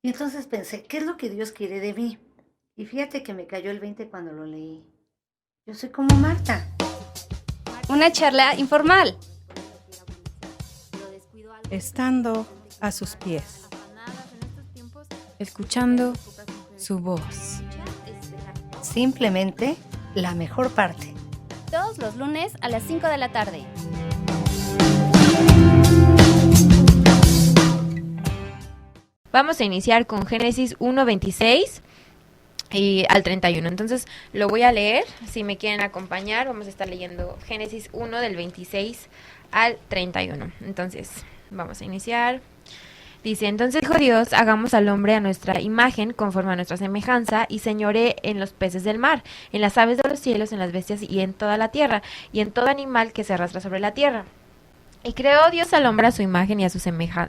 Y entonces pensé, ¿qué es lo que Dios quiere de mí? Y fíjate que me cayó el 20 cuando lo leí. Yo soy como Marta. Una charla informal. Estando a sus pies, escuchando su voz. Simplemente la mejor parte. Todos los lunes a las 5 de la tarde. Vamos a iniciar con Génesis 1:26 y al 31. Entonces lo voy a leer. Si me quieren acompañar, vamos a estar leyendo Génesis 1 del 26 al 31. Entonces, vamos a iniciar. Dice, entonces dijo Dios, hagamos al hombre a nuestra imagen, conforme a nuestra semejanza, y señoree en los peces del mar, en las aves de los cielos, en las bestias y en toda la tierra, y en todo animal que se arrastra sobre la tierra. Y creó Dios al hombre a su imagen y a su semejanza,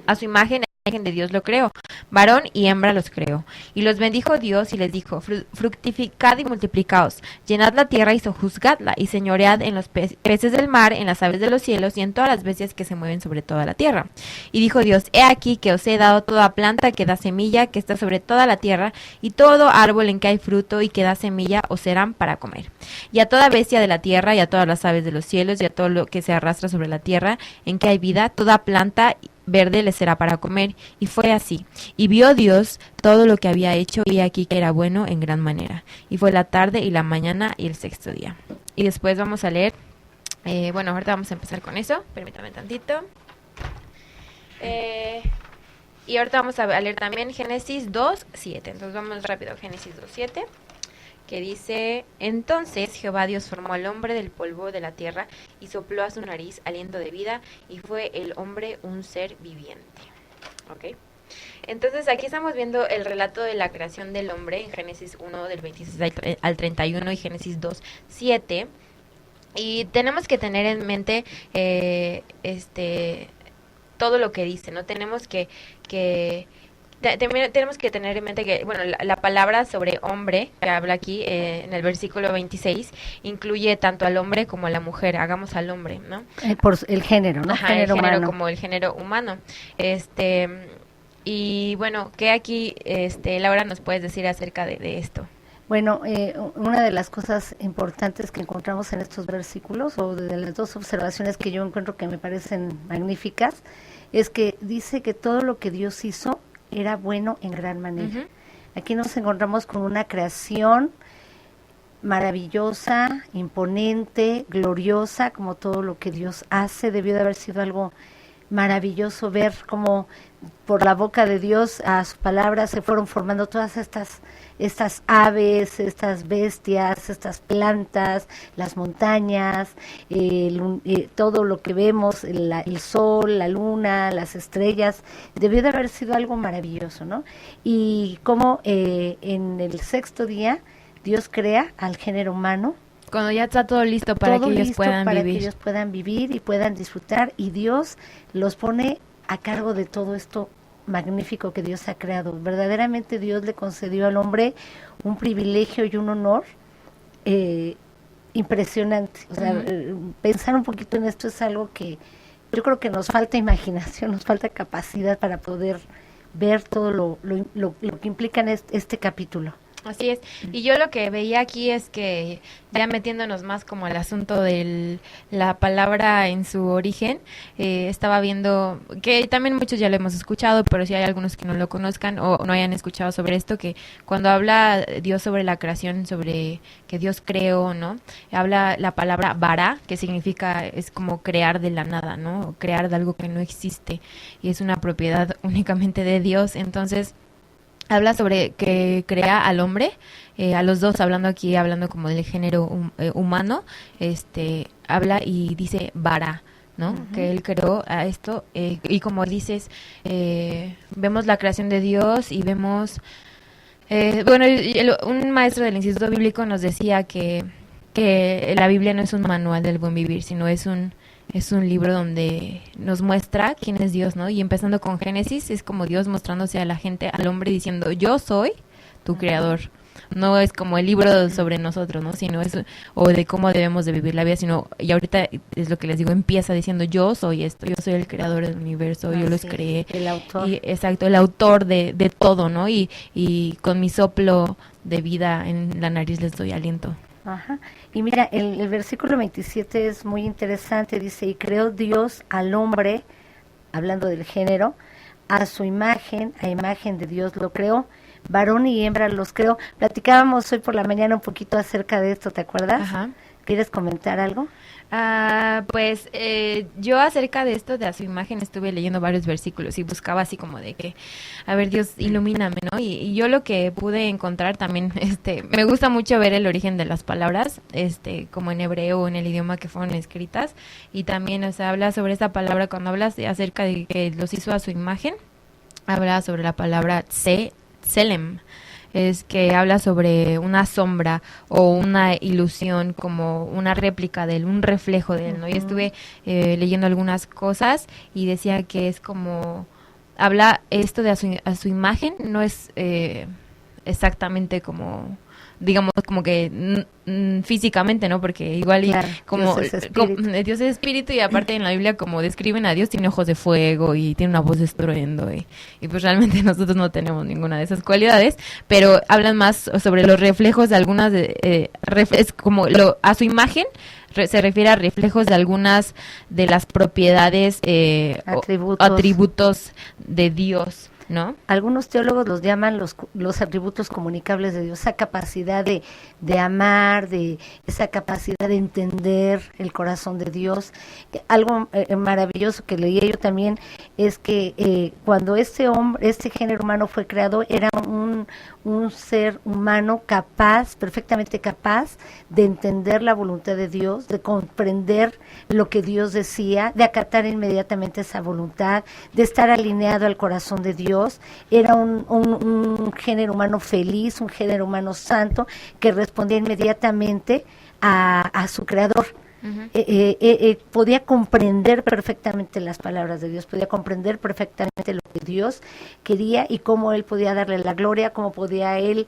a su imagen de Dios lo creó, varón y hembra los creó. Y los bendijo Dios y les dijo, fructificad y multiplicaos, llenad la tierra y sojuzgadla, y señoread en los peces del mar, en las aves de los cielos y en todas las bestias que se mueven sobre toda la tierra. Y dijo Dios, he aquí que os he dado toda planta que da semilla, que está sobre toda la tierra, y todo árbol en que hay fruto y que da semilla os serán para comer. Y a toda bestia de la tierra, y a todas las aves de los cielos, y a todo lo que se arrastra sobre la tierra, en que hay vida, toda planta verde le será para comer. Y fue así. Y vio Dios todo lo que había hecho, y aquí que era bueno en gran manera. Y fue la tarde y la mañana y el sexto día. Y después vamos a leer, ahorita vamos a empezar con eso, permítame tantito. Y ahorita vamos a leer también Génesis 2:7. Entonces vamos rápido, Génesis 2:7. Que dice, entonces Jehová Dios formó al hombre del polvo de la tierra y sopló a su nariz aliento de vida y fue el hombre un ser viviente. ¿Ok? Entonces aquí estamos viendo el relato de la creación del hombre en Génesis 1 del 26 al 31 y Génesis 2:7. Y tenemos que tener en mente todo lo que dice, ¿no? Tenemos que tenemos que tener en mente que, bueno, la palabra sobre hombre, que habla aquí en el versículo 26, incluye tanto al hombre como a la mujer. Hagamos al hombre, ¿no? Por el género, ¿no? Ajá, género el género humano. como el género humano. Y bueno, ¿qué aquí, Laura, nos puedes decir acerca de esto? Bueno, una de las cosas importantes que encontramos en estos versículos, o de las dos observaciones que yo encuentro que me parecen magníficas, es que dice que todo lo que Dios hizo era bueno en gran manera. Uh-huh. Aquí nos encontramos con una creación maravillosa, imponente, gloriosa, como todo lo que Dios hace. Debió de haber sido algo maravilloso ver cómo por la boca de Dios a su palabra se fueron formando todas estas aves, estas bestias, estas plantas, las montañas, todo lo que vemos, el sol, la luna, las estrellas. Debió de haber sido algo maravilloso, ¿no? Y cómo en el sexto día Dios crea al género humano. Cuando ya está todo listo para que ellos puedan para vivir. Que ellos puedan vivir y puedan disfrutar, y Dios los pone a cargo de todo esto magnífico que Dios ha creado. Verdaderamente Dios le concedió al hombre un privilegio y un honor impresionante. O sea, pensar un poquito en esto es algo que yo creo que nos falta imaginación, nos falta capacidad para poder ver todo lo que implica en este capítulo. Así es, y yo lo que veía aquí es que, ya metiéndonos más como al asunto de la palabra en su origen, estaba viendo, que también muchos ya lo hemos escuchado, pero si hay algunos que no lo conozcan o no hayan escuchado sobre esto, que cuando habla Dios sobre la creación, sobre que Dios creó, ¿no? Habla la palabra bara, que significa, es como crear de la nada, ¿no? Crear de algo que no existe, y es una propiedad únicamente de Dios. Entonces habla sobre que crea al hombre, a los dos, hablando como del género humano, habla y dice bara, ¿no? Uh-huh. Que él creó a esto, y como dices, vemos la creación de Dios y vemos, un maestro del Instituto Bíblico nos decía que la Biblia no es un manual del buen vivir, sino es un libro donde nos muestra quién es Dios, ¿no? Y empezando con Génesis, es como Dios mostrándose a la gente, al hombre, diciendo, yo soy tu creador. no es como el libro sobre nosotros, ¿no? Sino es, o de cómo debemos de vivir la vida, sino, y ahorita es lo que les digo, empieza diciendo, yo soy esto, yo soy el creador del universo, yo los creé. El autor. Y, exacto, el autor de todo, ¿no? Y con mi soplo de vida en la nariz les doy aliento. Ajá. Y mira, el versículo 27 es muy interesante, dice, y creó Dios al hombre, hablando del género, a su imagen, a imagen de Dios lo creó, varón y hembra los creó. Platicábamos hoy por la mañana un poquito acerca de esto, ¿te acuerdas? Ajá. ¿Quieres comentar algo? Pues yo acerca de esto, de a su imagen, estuve leyendo varios versículos y buscaba así como de que, a ver, Dios, ilumíname, ¿no? Y yo lo que pude encontrar también, me gusta mucho ver el origen de las palabras, como en hebreo o en el idioma que fueron escritas, y también, o sea, habla sobre esta palabra, cuando hablas acerca de que los hizo a su imagen, habla sobre la palabra Tselem, es que habla sobre una sombra o una ilusión, como una réplica de él, un reflejo de él, ¿no? Y estuve leyendo algunas cosas y decía que es como, habla esto de a su imagen, no es exactamente como, digamos, como que físicamente, ¿no? Porque igual Claro, como Dios es espíritu. Y aparte en la Biblia como describen a Dios, tiene ojos de fuego y tiene una voz de estruendo y pues realmente nosotros no tenemos ninguna de esas cualidades, pero hablan más sobre los reflejos de algunas es como a su imagen se refiere a reflejos de algunas de las propiedades atributos de Dios, ¿no? Algunos teólogos los llaman los atributos comunicables de Dios, esa capacidad de amar, de esa capacidad de entender el corazón de Dios. Algo maravilloso que leí yo también es que cuando este género humano fue creado, era un ser humano capaz, perfectamente capaz de entender la voluntad de Dios, de comprender lo que Dios decía, de acatar inmediatamente esa voluntad, de estar alineado al corazón de Dios. Era un género humano feliz, un género humano santo, que respondía inmediatamente a su creador. Podía comprender perfectamente las palabras de Dios, podía comprender perfectamente lo que Dios quería y cómo él podía darle la gloria, cómo podía él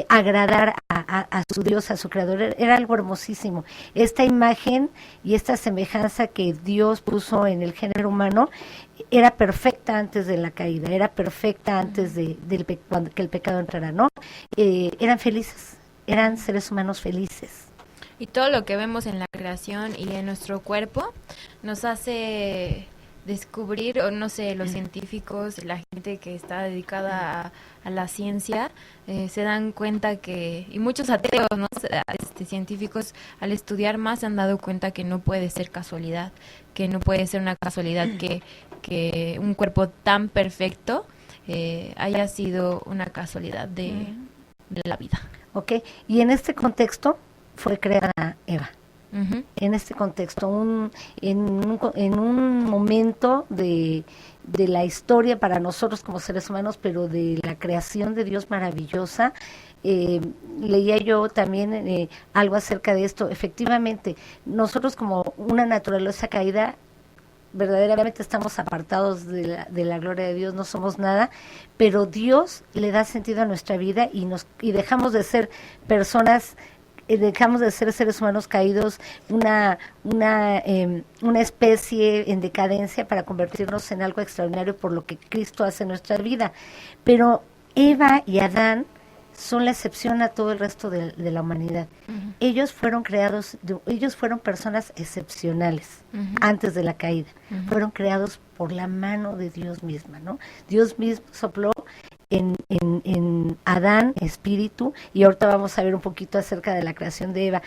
agradar a su Dios, a su creador. Era algo hermosísimo. Esta imagen y esta semejanza que Dios puso en el género humano era perfecta antes de la caída, era perfecta antes de que el pecado entrara, ¿no? Eran felices, eran seres humanos felices. Y todo lo que vemos en la creación y en nuestro cuerpo nos hace descubrir, o no sé, los científicos, la gente que está dedicada a la ciencia, se dan cuenta que, y muchos ateos, ¿no? Científicos, al estudiar más se han dado cuenta que no puede ser casualidad, que no puede ser una casualidad que un cuerpo tan perfecto haya sido una casualidad de la vida. Ok, y en este contexto fue creada Eva. Uh-huh. En este contexto, en un momento de la historia para nosotros como seres humanos, pero de la creación de Dios maravillosa. Leía yo también algo acerca de esto. Efectivamente, nosotros como una naturaleza caída, verdaderamente estamos apartados de la gloria de Dios, no somos nada, pero Dios le da sentido a nuestra vida y dejamos de ser personas, dejamos de ser seres humanos caídos, una especie en decadencia, para convertirnos en algo extraordinario por lo que Cristo hace en nuestra vida. Pero Eva y Adán son la excepción a todo el resto de la humanidad. Uh-huh. Ellos fueron personas excepcionales antes de la caída. Uh-huh. Fueron creados por la mano de Dios misma, ¿no? Dios mismo sopló en Adán espíritu, y ahorita vamos a ver un poquito acerca de la creación de Eva.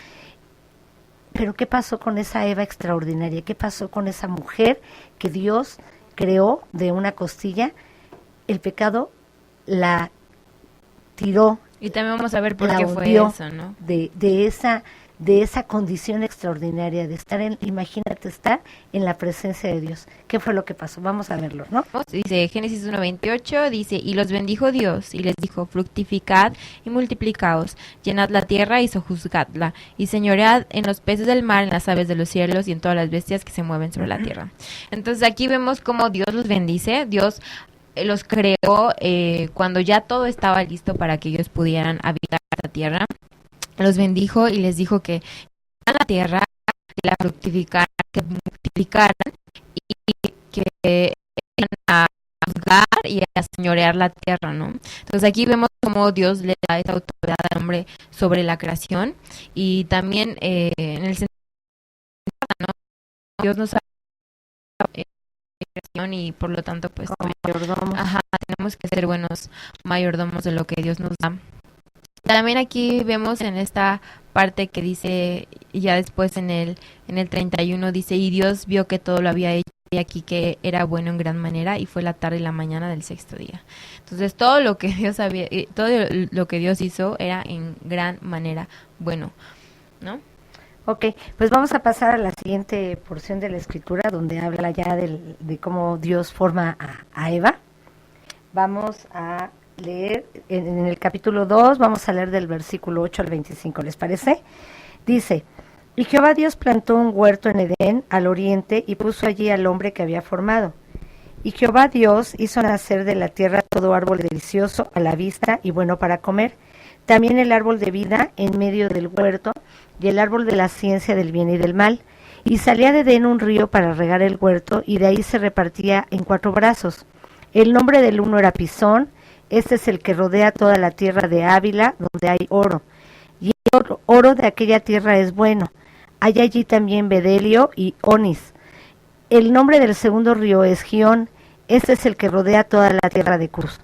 Pero ¿qué pasó con esa Eva extraordinaria? ¿Qué pasó con esa mujer que Dios creó de una costilla? El pecado la tiró. Y también vamos a ver por qué fue eso, ¿no? De esa condición extraordinaria de estar imagínate estar en la presencia de Dios. ¿Qué fue lo que pasó? Vamos a verlo, ¿no? Dice Génesis 1:28, dice, y los bendijo Dios, y les dijo, fructificad y multiplicaos, llenad la tierra y sojuzgadla, y señoread en los peces del mar, en las aves de los cielos, y en todas las bestias que se mueven sobre la tierra. Entonces aquí vemos cómo Dios los bendice. Dios los creó cuando ya todo estaba listo para que ellos pudieran habitar la tierra. Los bendijo y les dijo que la tierra, que la fructificaran, que multiplicaran y que iban a juzgar y a señorear la tierra, ¿no? Entonces aquí vemos cómo Dios le da esa autoridad al hombre sobre la creación y también en el sentido, ¿no? Dios nos ha creación y por lo tanto pues tenemos que ser buenos mayordomos de lo que Dios nos da. También aquí vemos en esta parte que dice, ya después en el 31 dice, y Dios vio que todo lo había hecho y aquí que era bueno en gran manera y fue la tarde y la mañana del sexto día. Entonces todo lo que Dios hizo era en gran manera bueno, ¿no? Ok, pues vamos a pasar a la siguiente porción de la escritura donde habla ya de cómo Dios forma a Eva. Vamos a leer en el capítulo 2, vamos a leer del versículo 8 al 25, ¿les parece? Dice, y Jehová Dios plantó un huerto en Edén al oriente y puso allí al hombre que había formado. Y Jehová Dios hizo nacer de la tierra todo árbol delicioso a la vista y bueno para comer, también el árbol de vida en medio del huerto y el árbol de la ciencia del bien y del mal. Y salía de Edén un río para regar el huerto y de ahí se repartía en 4 brazos. El nombre del uno era Pisón, este es el que rodea toda la tierra de Ávila, donde hay oro. Y el oro de aquella tierra es bueno. Hay allí también bedelio y onis. El nombre del segundo río es Gión, este es el que rodea toda la tierra de Cus.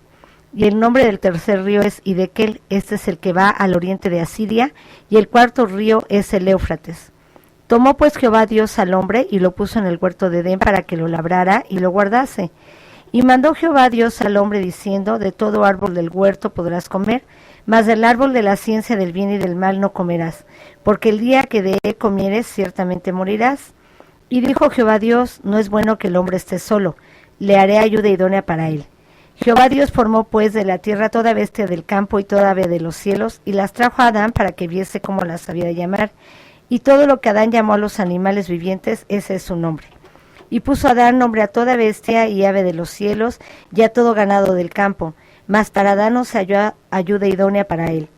Y el nombre del tercer río es Hidekel, este es el que va al oriente de Asiria, y el cuarto río es el Éufrates. Tomó pues Jehová Dios al hombre y lo puso en el huerto de Edén para que lo labrara y lo guardase. Y mandó Jehová Dios al hombre diciendo, de todo árbol del huerto podrás comer, mas del árbol de la ciencia del bien y del mal no comerás, porque el día que de él comieres ciertamente morirás. Y dijo Jehová Dios, no es bueno que el hombre esté solo, le haré ayuda idónea para él. Jehová Dios formó pues de la tierra toda bestia del campo y toda ave de los cielos, y las trajo a Adán para que viese cómo las sabía llamar. Y todo lo que Adán llamó a los animales vivientes, ese es su nombre. Y puso Adán nombre a toda bestia y ave de los cielos, y a todo ganado del campo, mas para Adán no se halló ayuda idónea para él.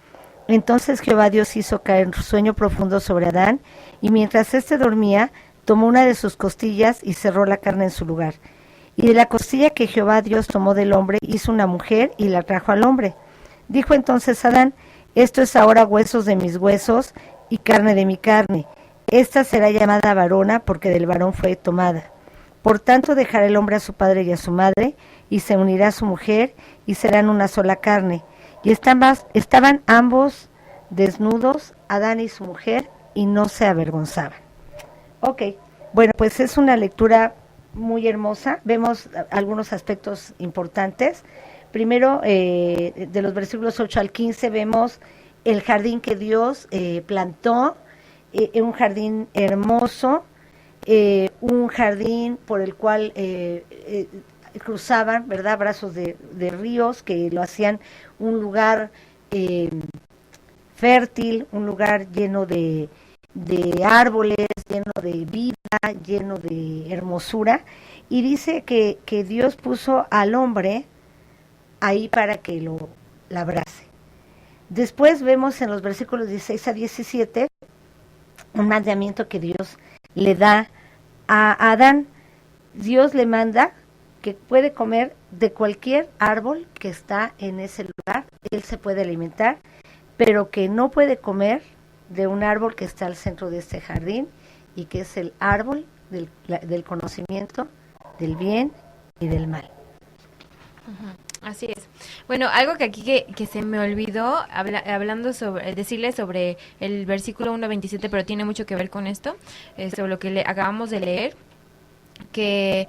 Entonces Jehová Dios hizo caer sueño profundo sobre Adán, y mientras éste dormía, tomó una de sus costillas y cerró la carne en su lugar. Y de la costilla que Jehová Dios tomó del hombre, hizo una mujer y la trajo al hombre. Dijo entonces Adán, esto es ahora huesos de mis huesos y carne de mi carne. Esta será llamada varona porque del varón fue tomada. Por tanto dejará el hombre a su padre y a su madre, y se unirá a su mujer, y serán una sola carne. Y estaban ambos desnudos, Adán y su mujer, y no se avergonzaban. Ok, bueno, pues es una lectura muy hermosa. Vemos algunos aspectos importantes. Primero, de los versículos 8 al 15, vemos el jardín que Dios plantó, un jardín hermoso, un jardín por el cual cruzaban, ¿verdad?, brazos de ríos que lo hacían un lugar fértil, un lugar lleno de árboles, lleno de vida, lleno de hermosura, y dice que Dios puso al hombre ahí para que lo labrase. Después vemos en los versículos 16 a 17 un mandamiento que Dios le da a Adán. Dios le manda que puede comer de cualquier árbol que está en ese lugar, él se puede alimentar, pero que no puede comer de un árbol que está al centro de este jardín y que es el árbol del conocimiento del bien y del mal. Así es. Bueno, algo que aquí que se me olvidó hablando sobre, decirle sobre el versículo 1:27, pero tiene mucho que ver con esto, sobre lo que acabamos de leer, que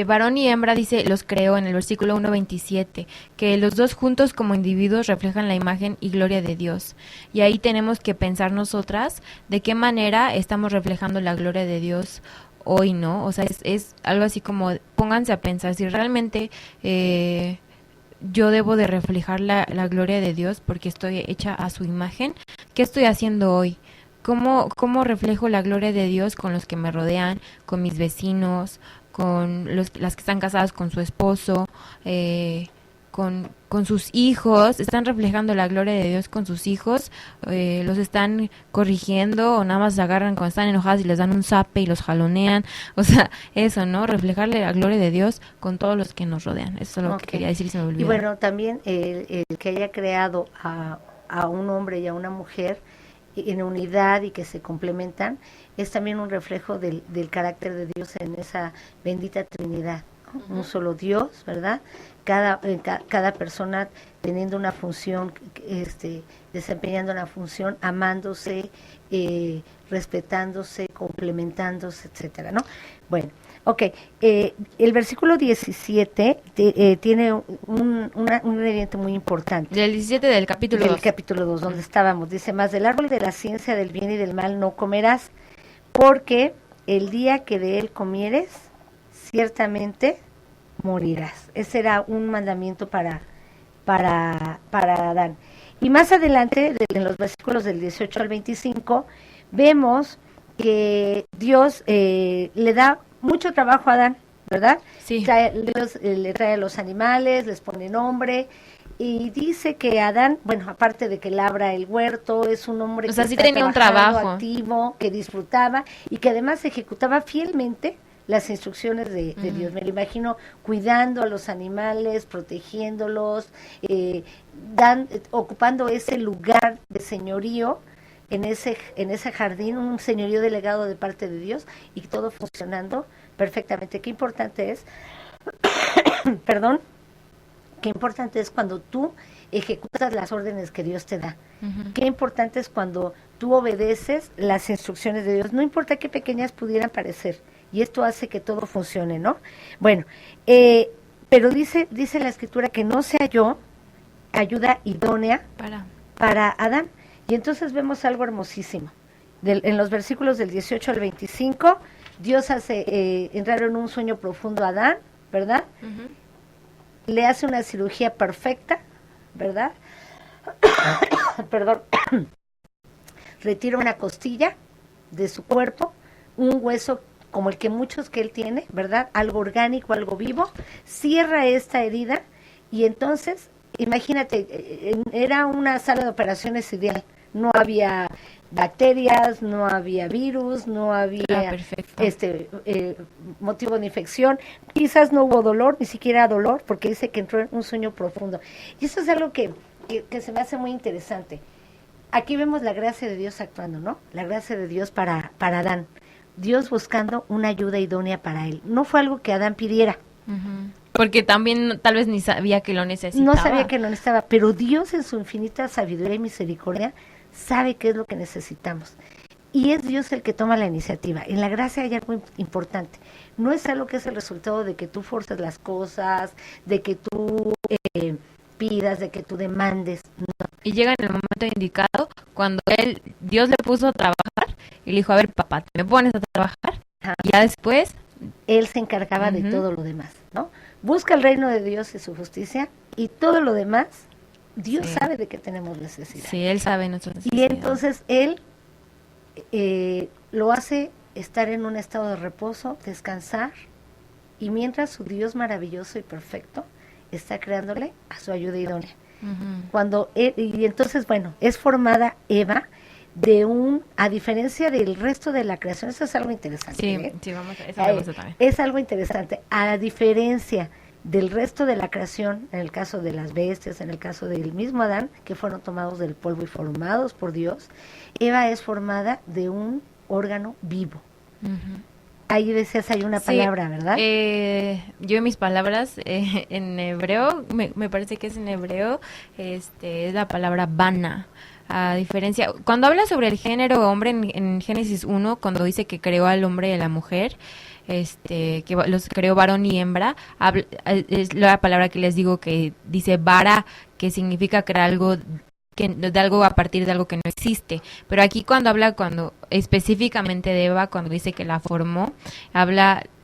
varón y hembra, dice, los creó en el versículo 1:27, que los dos juntos como individuos reflejan la imagen y gloria de Dios. Y ahí tenemos que pensar nosotras de qué manera estamos reflejando la gloria de Dios hoy, ¿no? O sea, es algo así como, pónganse a pensar, si realmente yo debo de reflejar la gloria de Dios porque estoy hecha a su imagen, ¿qué estoy haciendo hoy? ¿Cómo reflejo la gloria de Dios con los que me rodean, con mis vecinos, las que están casadas con su esposo, con sus hijos, están reflejando la gloria de Dios con sus hijos, los están corrigiendo o nada más se agarran cuando están enojadas y les dan un zape y los jalonean, o sea, eso, ¿no? Reflejarle la gloria de Dios con todos los que nos rodean. Eso es lo que quería decir y se me olvidó. Y bueno, también el que haya creado a un hombre y a una mujer en unidad y que se complementan, es también un reflejo del carácter de Dios en esa bendita Trinidad, ¿no? Un solo Dios, ¿verdad? Cada persona teniendo una función, desempeñando una función, amándose, respetándose, complementándose, etcétera, ¿no? Bueno, el versículo 17 tiene un ingrediente muy importante. Del 17 del capítulo 2. Del capítulo 2, donde estábamos. Dice, más del árbol de la ciencia del bien y del mal no comerás, porque el día que de él comieres, ciertamente morirás. Ese era un mandamiento para Adán. Y más adelante, en los versículos del 18 al 25, vemos que Dios le da mucho trabajo a Adán, ¿verdad? Sí. Dios le trae a los animales, les pone nombre, y dice que Adán, bueno, aparte de que labra el huerto, es un hombre que sí está tenía un trabajo activo, que disfrutaba y que además ejecutaba fielmente las instrucciones de Dios. Me lo imagino cuidando a los animales, protegiéndolos, ocupando ese lugar de señorío en ese jardín, un señorío delegado de parte de Dios, y todo funcionando perfectamente. Qué importante es, perdón, qué importante es cuando tú ejecutas las órdenes que Dios te da. Qué importante es cuando tú obedeces las instrucciones de Dios, no importa qué pequeñas pudieran parecer, y esto hace que todo funcione, ¿no? Bueno, pero dice la Escritura que no se halló ayuda idónea para Adán. Y entonces vemos algo hermosísimo. En los versículos del 18 al 25, Dios hace entrar en un sueño profundo a Adán, ¿verdad? Le hace una cirugía perfecta, ¿verdad? Perdón. Retira una costilla de su cuerpo, un hueso como el que muchos que él tiene, ¿verdad? Algo orgánico, algo vivo, cierra esta herida y entonces, imagínate, era una sala de operaciones ideal. No había bacterias, no había virus, no había motivo de infección, quizás no hubo dolor, ni siquiera dolor, porque dice que entró en un sueño profundo. Y eso es algo que se me hace muy interesante. Aquí vemos la gracia de Dios actuando, ¿no? La gracia de Dios para Adán. Dios buscando una ayuda idónea para él. No fue algo que Adán pidiera. Porque también tal vez ni sabía que lo necesitaba. No sabía que lo necesitaba, pero Dios en su infinita sabiduría y misericordia sabe qué es lo que necesitamos. Y es Dios el que toma la iniciativa. En la gracia hay algo importante. No es algo que es el resultado de que tú forzas las cosas, de que tú pidas, de que tú demandes. No. Y llega en el momento indicado cuando Dios le puso a trabajar y le dijo, a ver, papá, ¿te me pones a trabajar? Y ya después él se encargaba de todo lo demás, ¿no? Busca el reino de Dios y su justicia, y todo lo demás, Dios sabe de qué tenemos necesidad. Sí, Él sabe nuestras necesidades. Y entonces Él lo hace estar en un estado de reposo, descansar, y mientras su Dios maravilloso y perfecto está creándole a su ayuda idónea. Y entonces, bueno, es formada Eva a diferencia del resto de la creación. Eso es algo interesante. Sí, vamos a eso me gusta también. Es algo interesante. A diferencia del resto de la creación, en el caso de las bestias, en el caso del mismo Adán, que fueron tomados del polvo y formados por Dios, Eva es formada de un órgano vivo. Ahí decías, hay una palabra, ¿verdad? Yo en mis palabras, en hebreo, me parece que es en hebreo, es la palabra bana. A diferencia, cuando habla sobre el género hombre en Génesis 1, cuando dice que creó al hombre y a la mujer, que los creó varón y hembra, es la palabra que les digo que dice vara, que significa crear algo de algo a partir de algo que no existe. Pero aquí cuando específicamente de Eva, cuando dice que la formó,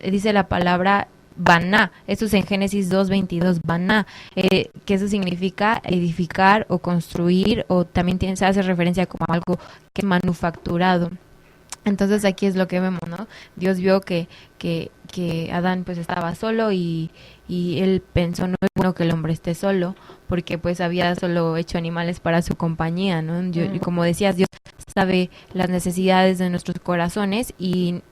dice la palabra baná. Esto es en Génesis 2:22, baná, que eso significa edificar o construir, o también se hace referencia como a algo que es manufacturado. Entonces aquí es lo que vemos, ¿no? Dios vio que que Adán pues estaba solo y él pensó, no es bueno que el hombre esté solo, porque pues había solo hecho animales para su compañía, ¿no? Y como decías, Dios sabe las necesidades de nuestros corazones y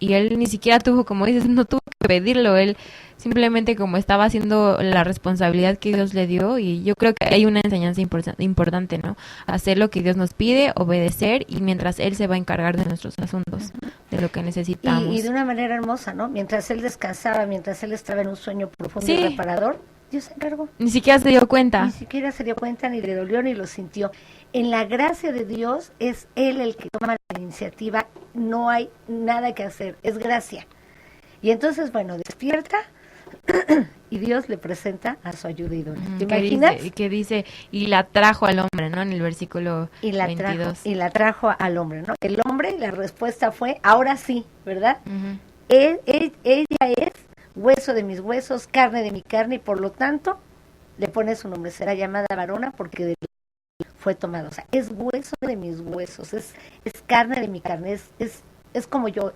él ni siquiera tuvo, como dices, no tuvo que pedirlo, él simplemente como estaba haciendo la responsabilidad que Dios le dio, y yo creo que hay una enseñanza importante, ¿no? Hacer lo que Dios nos pide, obedecer, y mientras Él se va a encargar de nuestros asuntos, de lo que necesitamos. Y de una manera hermosa, ¿no? Mientras él descansaba, mientras él estaba en un sueño profundo y reparador, Dios se encargó. Ni siquiera se dio cuenta. Ni siquiera se dio cuenta, ni le dolió, ni lo sintió. En la gracia de Dios es Él el que toma la iniciativa, no hay nada que hacer, es gracia. Y entonces, bueno, despierta y Dios le presenta a su ayuda idónea. ¿Te imaginas? Que dice, y la trajo al hombre, ¿no? En el versículo 22. Y la trajo al hombre, ¿no? El hombre, la respuesta fue, ahora sí, ¿verdad? Ella es hueso de mis huesos, carne de mi carne, y por lo tanto, le pone su nombre, será llamada varona porque de fue tomado, o sea, es hueso de mis huesos, es carne de mi carne, es como yo,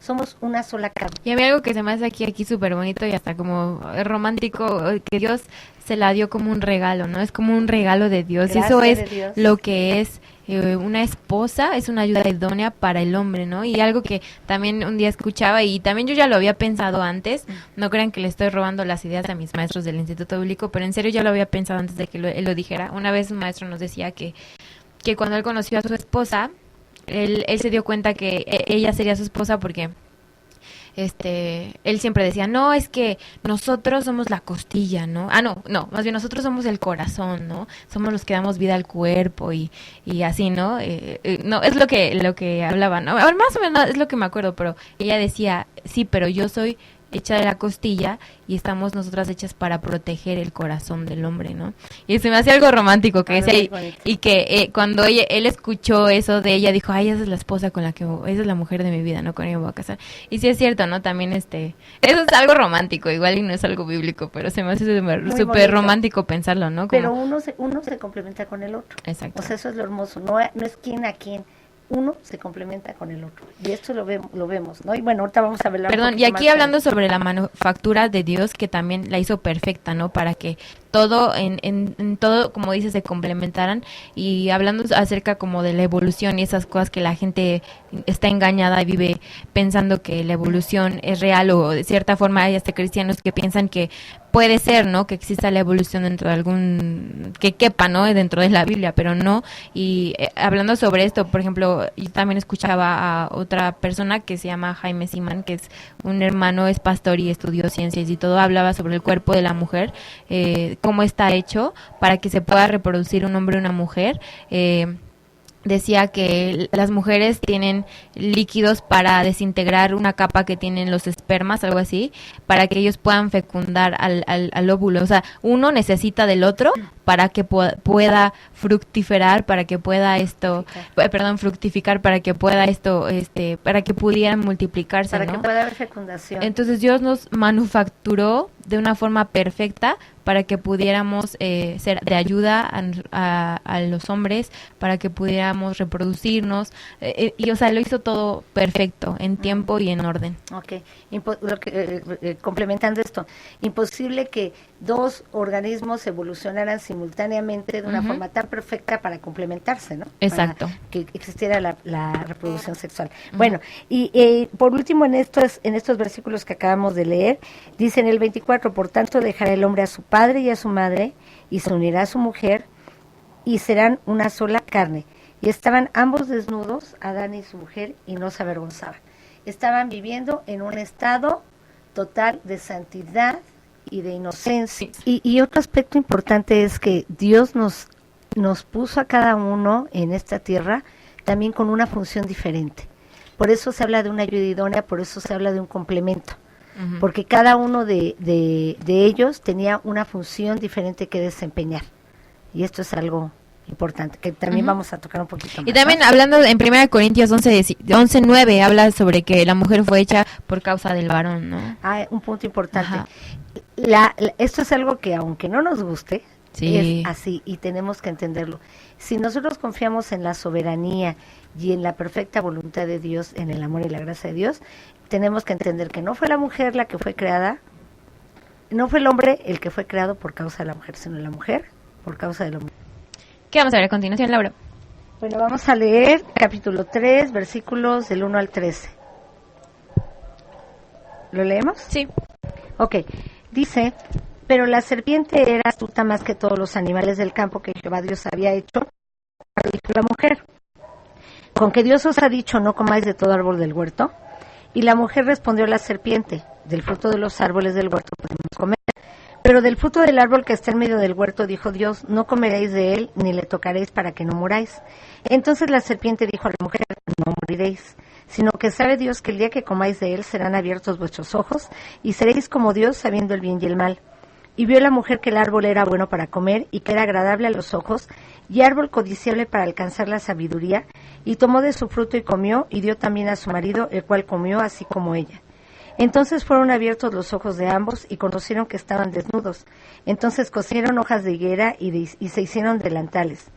somos una sola carne. Y a mí algo que se me hace aquí súper bonito y hasta como romántico, que Dios se la dio como un regalo, ¿no? Es como un regalo de Dios. Gracias, y eso es de Dios. Lo que es una esposa, es una ayuda idónea para el hombre, ¿no? Y algo que también un día escuchaba, y también yo ya lo había pensado antes, no crean que le estoy robando las ideas a mis maestros del Instituto Bíblico, pero en serio ya lo había pensado antes de que él lo dijera. Una vez un maestro nos decía que cuando él conoció a su esposa, él se dio cuenta que ella sería su esposa porque él siempre decía, no, es que nosotros somos la costilla, ¿no? No, más bien nosotros somos el corazón, ¿no? Somos los que damos vida al cuerpo y así, ¿no? No, es lo que hablaba, ¿no? Ahora más o menos es lo que me acuerdo, pero ella decía, sí, pero yo soy hecha de la costilla y estamos nosotras hechas para proteger el corazón del hombre, ¿no? Y se me hacía algo romántico que decía, y que cuando él escuchó eso de ella, dijo, ay, esa es la esposa esa es la mujer de mi vida, ¿no? Con ella me voy a casar. Y sí es cierto, ¿no? También eso es algo romántico, igual y no es algo bíblico, pero se me hace súper romántico pensarlo, ¿no? Como, pero uno se complementa con el otro. Exacto. O sea, eso es lo hermoso, no es quién a quién. Uno se complementa con el otro. Y esto lo vemos, ¿no? Y bueno, ahorita vamos a ver. Perdón, y aquí hablando sobre la manufactura de Dios, que también la hizo perfecta, ¿no? Para que todo, en todo, como dices, se complementaran. Y hablando acerca como de la evolución y esas cosas que la gente está engañada y vive pensando que la evolución es real, o de cierta forma hay hasta cristianos que piensan que puede ser, ¿no? Que exista la evolución dentro de que quepa, ¿no? Dentro de la Biblia, pero no. Y hablando sobre esto, por ejemplo, yo también escuchaba a otra persona que se llama Jaime Simán, que es un hermano, es pastor y estudió ciencias y todo, hablaba sobre el cuerpo de la mujer, cómo está hecho para que se pueda reproducir un hombre y una mujer. Decía que las mujeres tienen líquidos para desintegrar una capa que tienen los espermas, algo así, para que ellos puedan fecundar al óvulo. O sea, uno necesita del otro para que pueda fructificar, para que pueda fructificar, para que pueda para que pudieran multiplicarse, para ¿no? que pueda haber fecundación. Entonces Dios nos manufacturó de una forma perfecta para que pudiéramos ser de ayuda a los hombres, para que pudiéramos reproducirnos, y o sea, lo hizo todo perfecto, en tiempo y en orden. Ok, complementando esto, imposible que dos organismos evolucionaran simultáneamente de una forma tan perfecta para complementarse, ¿no? Exacto. Para que existiera la reproducción sexual. Bueno, y por último en estos versículos que acabamos de leer, dice en el 24, por tanto dejará el hombre a su padre y a su madre, y se unirá a su mujer, y serán una sola carne. Y estaban ambos desnudos, Adán y su mujer, y no se avergonzaban. Estaban viviendo en un estado total de santidad y de inocencia. Y otro aspecto importante es que Dios nos puso a cada uno en esta tierra también con una función diferente. Por eso se habla de una ayuda idónea, por eso se habla de un complemento. Porque cada uno de ellos tenía una función diferente que desempeñar. Y esto es algo importante, que también vamos a tocar un poquito más. Y también hablando en 1 Corintios 11:9, habla sobre que la mujer fue hecha por causa del varón, ¿no? Un punto importante. Esto es algo que aunque no nos guste, es así y tenemos que entenderlo. Si nosotros confiamos en la soberanía y en la perfecta voluntad de Dios, en el amor y la gracia de Dios, tenemos que entender que no fue la mujer la que fue creada, no fue el hombre el que fue creado por causa de la mujer, sino la mujer por causa del hombre. ¿Qué vamos a ver a continuación, Laura? Bueno, vamos a leer capítulo 3, versículos del 1 al 13. ¿Lo leemos? Sí. Ok, dice: pero la serpiente era astuta más que todos los animales del campo que Jehová Dios había hecho. Dijo la mujer: ¿con que Dios os ha dicho no comáis de todo árbol del huerto? Y la mujer respondió a la serpiente: del fruto de los árboles del huerto podemos comer, pero del fruto del árbol que está en medio del huerto, dijo Dios, no comeréis de él, ni le tocaréis para que no muráis. Entonces la serpiente dijo a la mujer: no moriréis, sino que sabe Dios que el día que comáis de él serán abiertos vuestros ojos, y seréis como Dios, sabiendo el bien y el mal. Y vio la mujer que el árbol era bueno para comer, y que era agradable a los ojos, y árbol codiciable para alcanzar la sabiduría, y tomó de su fruto y comió, y dio también a su marido, el cual comió así como ella. Entonces fueron abiertos los ojos de ambos, y conocieron que estaban desnudos. Entonces cosieron hojas de higuera, y se hicieron delantales.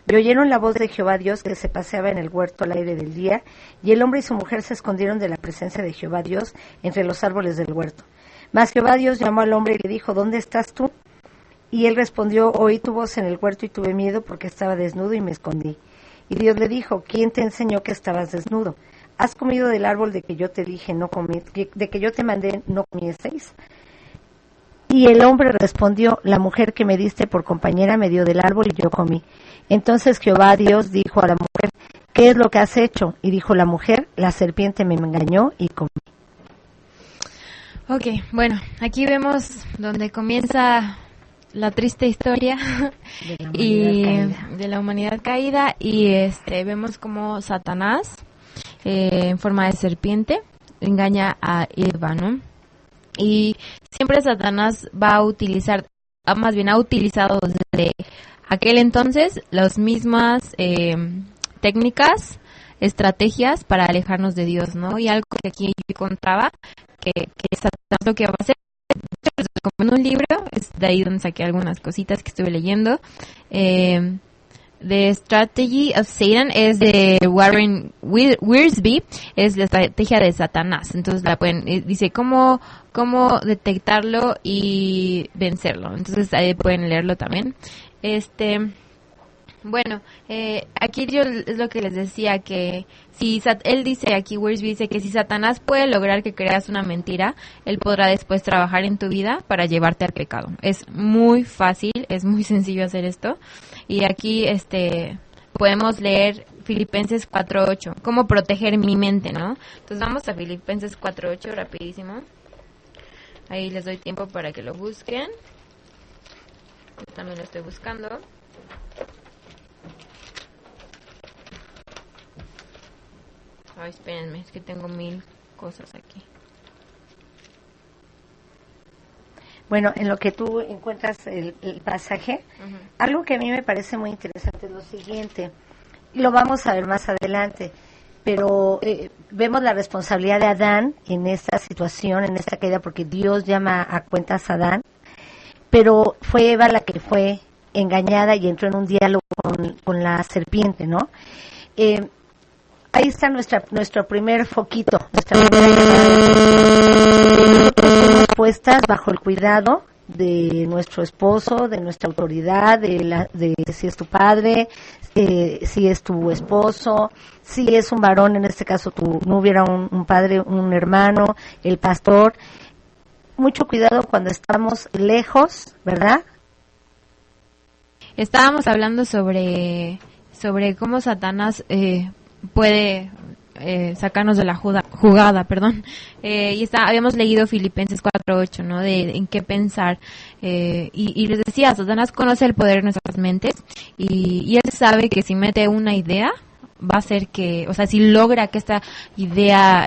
Y oyeron la voz de Jehová Dios que se paseaba en el huerto al aire del día, y el hombre y su mujer se escondieron de la presencia de Jehová Dios entre los árboles del huerto. Mas Jehová Dios llamó al hombre y le dijo: ¿dónde estás tú? Y él respondió: oí tu voz en el huerto y tuve miedo porque estaba desnudo y me escondí. Y Dios le dijo: ¿quién te enseñó que estabas desnudo? ¿Has comido del árbol de que yo te dije no de que yo te mandé no comieseis? Y el hombre respondió: la mujer que me diste por compañera me dio del árbol y yo comí. Entonces Jehová Dios dijo a la mujer: ¿qué es lo que has hecho? Y dijo la mujer: la serpiente me engañó y comí. Ok, bueno, aquí vemos donde comienza la triste historia de la humanidad caída, y vemos como Satanás en forma de serpiente engaña a Eva, ¿no? Y siempre Satanás va a utilizar, más bien ha utilizado desde aquel entonces las mismas técnicas, estrategias para alejarnos de Dios, ¿no? Y algo que aquí yo encontraba que Satanás lo que va a hacer, como en un libro, es de ahí donde saqué algunas cositas que estuve leyendo. The Strategy of Satan es de Warren Wiersbe, es la estrategia de Satanás. Entonces dice cómo detectarlo y vencerlo. Entonces ahí pueden leerlo también. Bueno, aquí yo es lo que les decía, que si él dice aquí, Wiersbe dice que si Satanás puede lograr que creas una mentira, él podrá después trabajar en tu vida para llevarte al pecado. Es muy fácil, es muy sencillo hacer esto. Y aquí podemos leer Filipenses 4:8, cómo proteger mi mente, ¿no? Entonces vamos a Filipenses 4:8 rapidísimo. Ahí les doy tiempo para que lo busquen. Yo también lo estoy buscando. Ay, espérenme, es que tengo 1000 cosas aquí. Bueno, en lo que tú encuentras el pasaje, algo que a mí me parece muy interesante es lo siguiente, y lo vamos a ver más adelante, pero vemos la responsabilidad de Adán en esta situación, en esta caída, porque Dios llama a cuentas a Adán, pero fue Eva la que fue engañada y entró en un diálogo con la serpiente, ¿no? Ahí está nuestro primer foquito, nuestra primera puestas bajo el cuidado de nuestro esposo, de nuestra autoridad, de si es tu padre, si es tu esposo, si es un varón, en este caso no hubiera un padre, un hermano, el pastor. Mucho cuidado cuando estamos lejos, ¿verdad? Estábamos hablando sobre cómo Satanás puede sacarnos de la jugada, perdón. Y habíamos leído Filipenses 4:8, ¿no? De en qué pensar. Y les decía, Satanás conoce el poder de nuestras mentes y él sabe que si mete una idea, va a hacer que, o sea, si logra que esta idea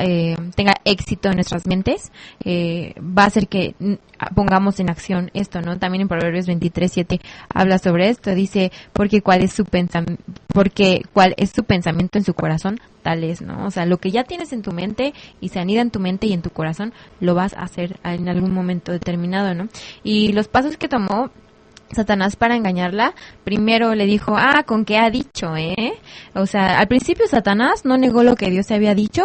tenga éxito en nuestras mentes, va a hacer que pongamos en acción esto, ¿no? También en Proverbios 23:7 habla sobre esto, dice, porque cuál es su pensamiento en su corazón, tal es, ¿no? O sea, lo que ya tienes en tu mente y se anida en tu mente y en tu corazón, lo vas a hacer en algún momento determinado, ¿no? Y los pasos que tomó Satanás, para engañarla, primero le dijo, con qué ha dicho, O sea, al principio Satanás no negó lo que Dios había dicho,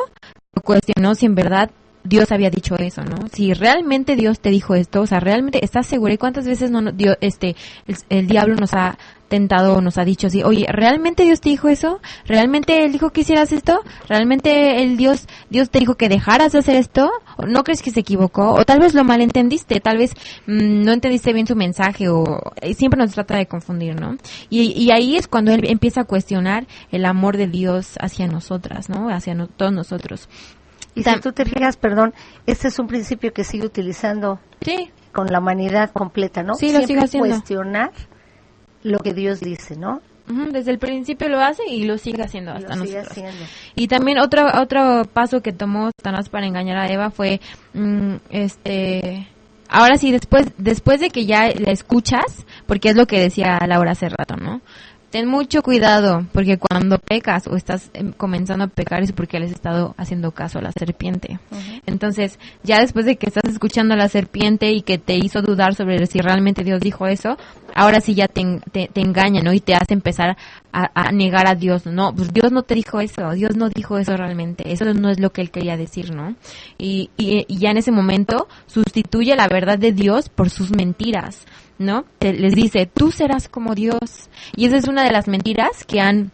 cuestionó si en verdad Dios había dicho eso, ¿no? Si realmente Dios te dijo esto, o sea, realmente estás segura. ¿Y cuántas veces Dios, el diablo nos ha tentado o nos ha dicho así, oye, ¿realmente Dios te dijo eso? ¿Realmente Él dijo que hicieras esto? ¿Realmente Dios te dijo que dejaras de hacer esto? ¿O no crees que se equivocó? O tal vez lo malentendiste, tal vez no entendiste bien su mensaje, o siempre nos trata de confundir, ¿no? Y ahí es cuando Él empieza a cuestionar el amor de Dios hacia nosotras, ¿no? Hacia todos nosotros. Y si tú te fijas, perdón, este es un principio que sigue utilizando con la humanidad completa, ¿no? Sí, lo sigue haciendo. Cuestionar lo que Dios dice, ¿no? Desde el principio lo hace y lo sigue haciendo hasta lo sigue nosotros. haciendo. Y también otro paso que tomó Satanás para engañar a Eva fue, ahora sí, después de que ya la escuchas, porque es lo que decía Laura hace rato, ¿no? Ten mucho cuidado, porque cuando pecas o estás comenzando a pecar es porque le has estado haciendo caso a la serpiente. Uh-huh. Entonces, ya después de que estás escuchando a la serpiente y que te hizo dudar sobre si realmente Dios dijo eso, ahora sí ya te engaña, ¿no? Y te hace empezar a negar a Dios. No, pues Dios no te dijo eso, Dios no dijo eso realmente, eso no es lo que Él quería decir, ¿no? Y ya en ese momento sustituye la verdad de Dios por sus mentiras, ¿no? Les dice, tú serás como Dios. Y esa es una de las mentiras que han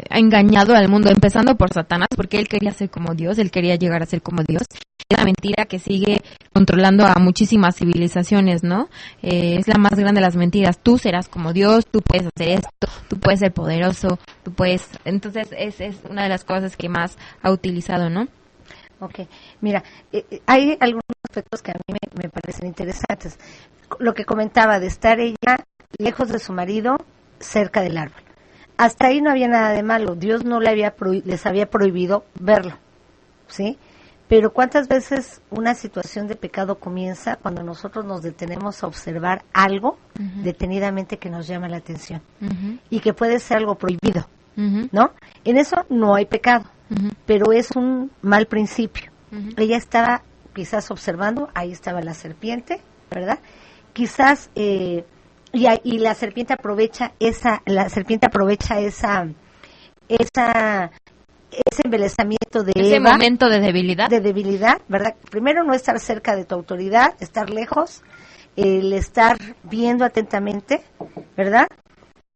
engañado al mundo, empezando por Satanás, porque él quería ser como Dios, él quería llegar a ser como Dios. Es una mentira que sigue controlando a muchísimas civilizaciones, ¿no? Es la más grande de las mentiras. Tú serás como Dios, tú puedes hacer esto, tú puedes ser poderoso, tú puedes... Entonces es una de las cosas que más ha utilizado, ¿no? Ok, mira, hay algunos aspectos que a mí me parecen interesantes. Lo que comentaba de estar ella lejos de su marido, cerca del árbol. Hasta ahí no había nada de malo. Dios no les había prohibido verlo, ¿sí? Pero ¿cuántas veces una situación de pecado comienza cuando nosotros nos detenemos a observar algo uh-huh. detenidamente que nos llama la atención uh-huh. y que puede ser algo prohibido, uh-huh. ¿no? En eso no hay pecado. Uh-huh. Pero es un mal principio. Uh-huh. Ella estaba quizás observando, ahí estaba la serpiente, ¿verdad? Quizás y la serpiente aprovecha ese embelezamiento de ese Eva, momento de debilidad, ¿verdad? Primero no estar cerca de tu autoridad, estar lejos, el estar viendo atentamente, ¿verdad?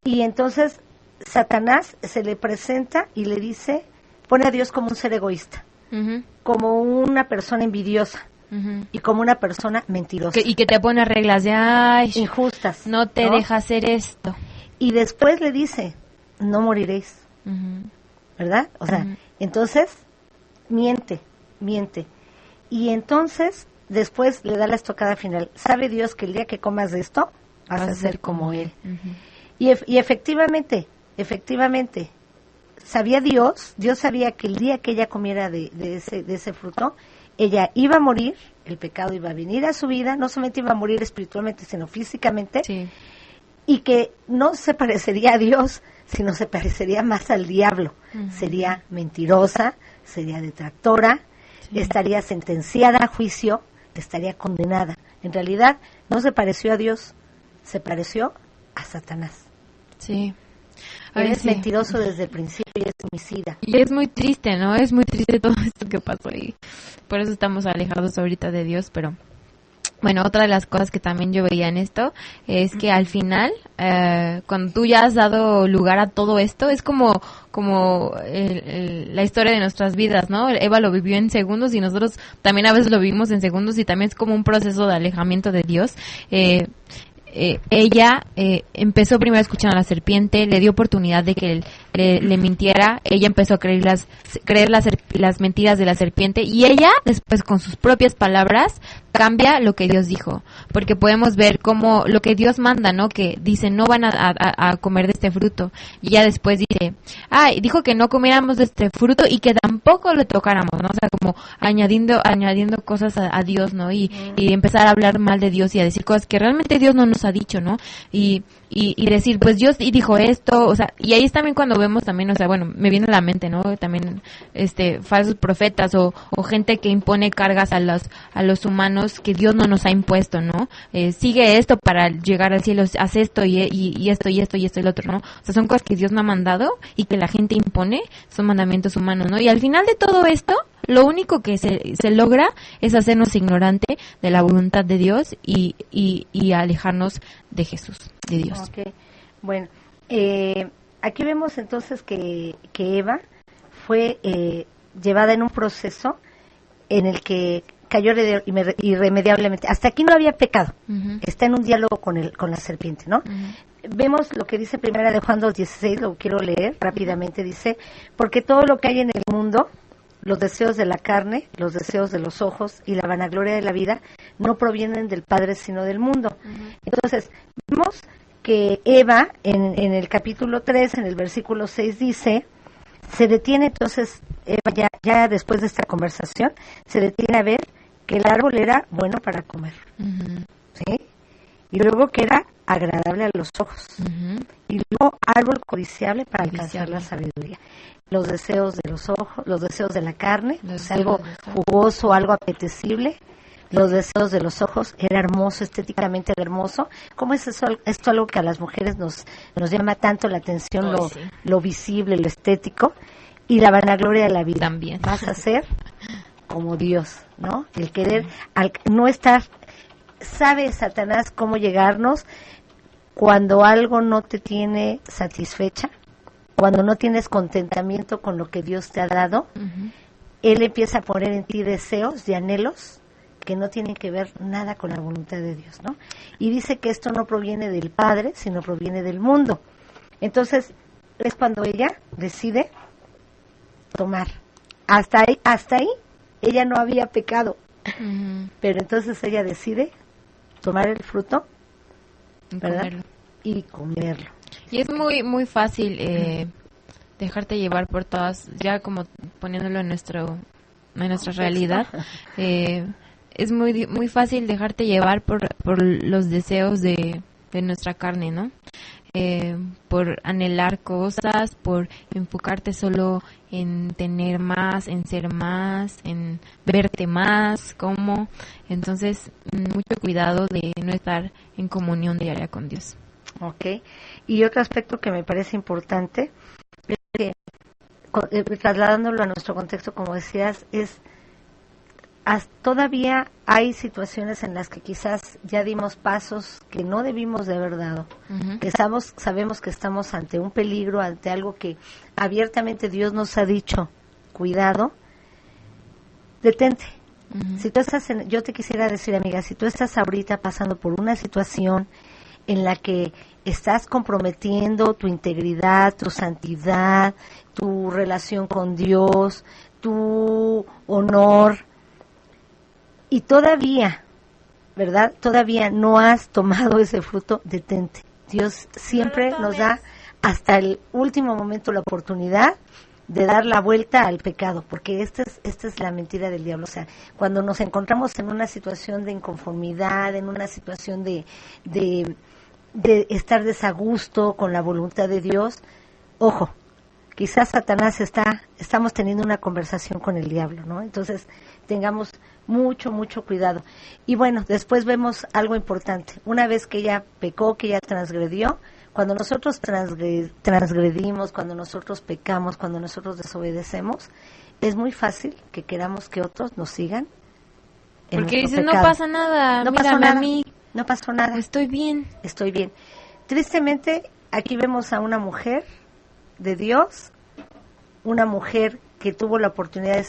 Y entonces Satanás se le presenta y le dice, pone a Dios como un ser egoísta, uh-huh. como una persona envidiosa uh-huh. y como una persona mentirosa. Y que te pone reglas de, injustas. No te deja hacer esto. Y después le dice, no moriréis, uh-huh. ¿verdad? O sea, uh-huh. entonces, miente. Y entonces, después le da la estocada final. ¿Sabe Dios que el día que comas de esto, vas a ser como Él? Uh-huh. Y efectivamente, sabía Dios sabía que el día que ella comiera de ese fruto, ella iba a morir, el pecado iba a venir a su vida, no solamente iba a morir espiritualmente, sino físicamente, sí. y que no se parecería a Dios, sino se parecería más al diablo. Uh-huh. Sería mentirosa, sería detractora, sí. estaría sentenciada a juicio, estaría condenada. En realidad, no se pareció a Dios, se pareció a Satanás. Sí. Es mentiroso desde el principio y es homicida. Y es muy triste, ¿no? Es muy triste todo esto que pasó y por eso estamos alejados ahorita de Dios, pero bueno, otra de las cosas que también yo veía en esto es que al final, cuando tú ya has dado lugar a todo esto, es como la historia de nuestras vidas, ¿no? Eva lo vivió en segundos y nosotros también a veces lo vivimos en segundos y también es como un proceso de alejamiento de Dios. Ella empezó primero escuchando a la serpiente, le dio oportunidad de que le mintiera, ella empezó a creer las mentiras de la serpiente y ella después con sus propias palabras cambia lo que Dios dijo, porque podemos ver como lo que Dios manda, ¿no? Que dice no van a comer de este fruto y ella después dice, dijo que no comiéramos de este fruto y que tampoco lo tocáramos, ¿no? O sea, como añadiendo cosas a Dios, ¿no? Y empezar a hablar mal de Dios y a decir cosas que realmente Dios no nos ha dicho, ¿no? Y decir, pues Dios dijo esto, o sea, y ahí es también cuando vemos también, o sea, bueno, me viene a la mente, ¿no? También, falsos profetas o gente que impone cargas a los humanos que Dios no nos ha impuesto, ¿no? Sigue esto para llegar al cielo, haz esto y esto y esto y esto y lo otro, ¿no? O sea, son cosas que Dios no ha mandado y que la gente impone, son mandamientos humanos, ¿no? Y al final de todo esto, lo único que se logra es hacernos ignorante de la voluntad de Dios y alejarnos de Jesús, de Dios. Okay. Bueno, aquí vemos entonces que Eva fue llevada en un proceso en el que cayó irremediablemente. Hasta aquí no había pecado. Uh-huh. Está en un diálogo con la serpiente, ¿no? Uh-huh. Vemos lo que dice primera de Juan 2:16, lo quiero leer rápidamente. Dice, porque todo lo que hay en el mundo, los deseos de la carne, los deseos de los ojos y la vanagloria de la vida, no provienen del Padre sino del mundo. Uh-huh. Entonces, vemos que Eva, en el capítulo 3, en el versículo 6, dice, se detiene entonces, Eva ya después de esta conversación, se detiene a ver que el árbol era bueno para comer, uh-huh. ¿sí? Y luego que era agradable a los ojos, uh-huh. Y luego árbol codiciable para alcanzar la sabiduría. Los deseos de los ojos, los deseos de la carne, algo jugoso, algo apetecible. Los deseos de los ojos, era hermoso, estéticamente hermoso. ¿Cómo es eso? Esto algo que a las mujeres nos llama tanto la atención, lo visible, lo estético, y la vanagloria de la vida. También. Vas a ser como Dios, ¿no? El querer, no estar, sabe Satanás cómo llegarnos cuando algo no te tiene satisfecha, cuando no tienes contentamiento con lo que Dios te ha dado. Uh-huh. Él empieza a poner en ti deseos y anhelos que no tienen que ver nada con la voluntad de Dios, ¿no? Y dice que esto no proviene del Padre, sino proviene del mundo. Entonces, es cuando ella decide tomar. Hasta ahí, ella no había pecado. Uh-huh. Pero entonces ella decide tomar el fruto, ¿verdad? Y comerlo. Y es muy, muy fácil dejarte llevar por todas, ya como poniéndolo en nuestra realidad, es muy muy fácil dejarte llevar por los deseos de nuestra carne, ¿no? Por anhelar cosas, por enfocarte solo en tener más, en ser más, en verte más, ¿cómo? Entonces, mucho cuidado de no estar en comunión diaria con Dios. Okay. Y otro aspecto que me parece importante es que, trasladándolo a nuestro contexto, como decías, es todavía hay situaciones en las que quizás ya dimos pasos que no debimos de haber dado. Uh-huh. Sabemos que estamos ante un peligro, ante algo que abiertamente Dios nos ha dicho, cuidado, detente. Uh-huh. Si tú estás yo te quisiera decir, amiga, si tú estás ahorita pasando por una situación en la que estás comprometiendo tu integridad, tu santidad, tu relación con Dios, tu honor, y todavía, ¿verdad? Todavía no has tomado ese fruto, detente. Dios siempre nos da hasta el último momento la oportunidad de dar la vuelta al pecado, porque esta es la mentira del diablo. O sea, cuando nos encontramos en una situación de inconformidad, en una situación de estar desagusto con la voluntad de Dios, ojo, quizás Satanás estamos teniendo una conversación con el diablo, ¿no? Entonces, tengamos mucho cuidado. Y bueno, después vemos algo importante. Una vez que ella pecó, que ella transgredió, cuando nosotros transgredimos, cuando nosotros pecamos, cuando nosotros desobedecemos, es muy fácil que queramos que otros nos sigan en porque nuestro dices, pecado. No pasa nada, no mírame pasó nada, a mí. No pasó nada. Estoy bien. Tristemente, aquí vemos a una mujer de Dios, una mujer que tuvo la oportunidad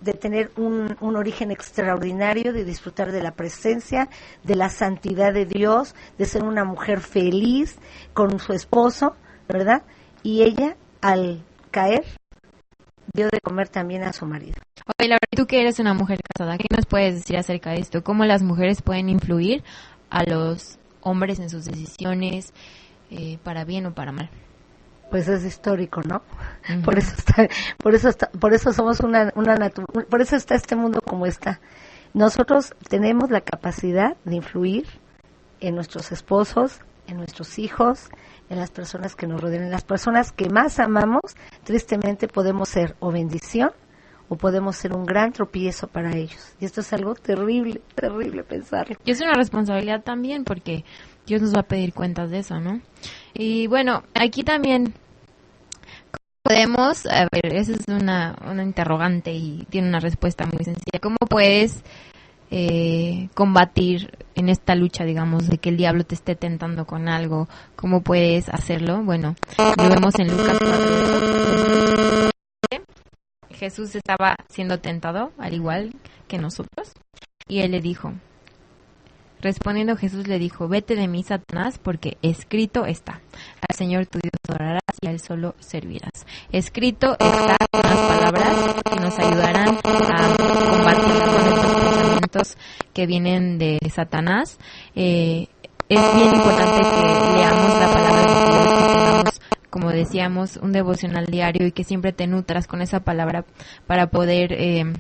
de tener un origen extraordinario, de disfrutar de la presencia, de la santidad de Dios, de ser una mujer feliz con su esposo, ¿verdad? Y ella, al caer, dio de comer también a su marido. Oye, Laura, tú que eres una mujer casada, ¿qué nos puedes decir acerca de esto? ¿Cómo las mujeres pueden influir a los hombres en sus decisiones, para bien o para mal? Pues es histórico, ¿no? Uh-huh. Por eso somos por eso está este mundo como está. Nosotros tenemos la capacidad de influir en nuestros esposos, en nuestros hijos, en las personas que nos rodean, en las personas que más amamos. Tristemente podemos ser o bendición o podemos ser un gran tropiezo para ellos. Y esto es algo terrible, terrible pensarlo. Y es una responsabilidad también porque Dios nos va a pedir cuentas de eso, ¿no? Y bueno, aquí también podemos, a ver, esa es una interrogante y tiene una respuesta muy sencilla. ¿Cómo puedes combatir en esta lucha, digamos, de que el diablo te esté tentando con algo? ¿Cómo puedes hacerlo? Bueno, lo vemos en Lucas 4. Jesús estaba siendo tentado, al igual que nosotros, y él le dijo, respondiendo Jesús le dijo, vete de mí, Satanás, porque escrito está, al Señor tu Dios adorarás y a Él solo servirás. Escrito está unas palabras que nos ayudarán a combatir con estos pensamientos que vienen de Satanás. Es bien importante que leamos la palabra de Dios, que tengamos, como decíamos, un devocional diario y que siempre te nutras con esa palabra para poder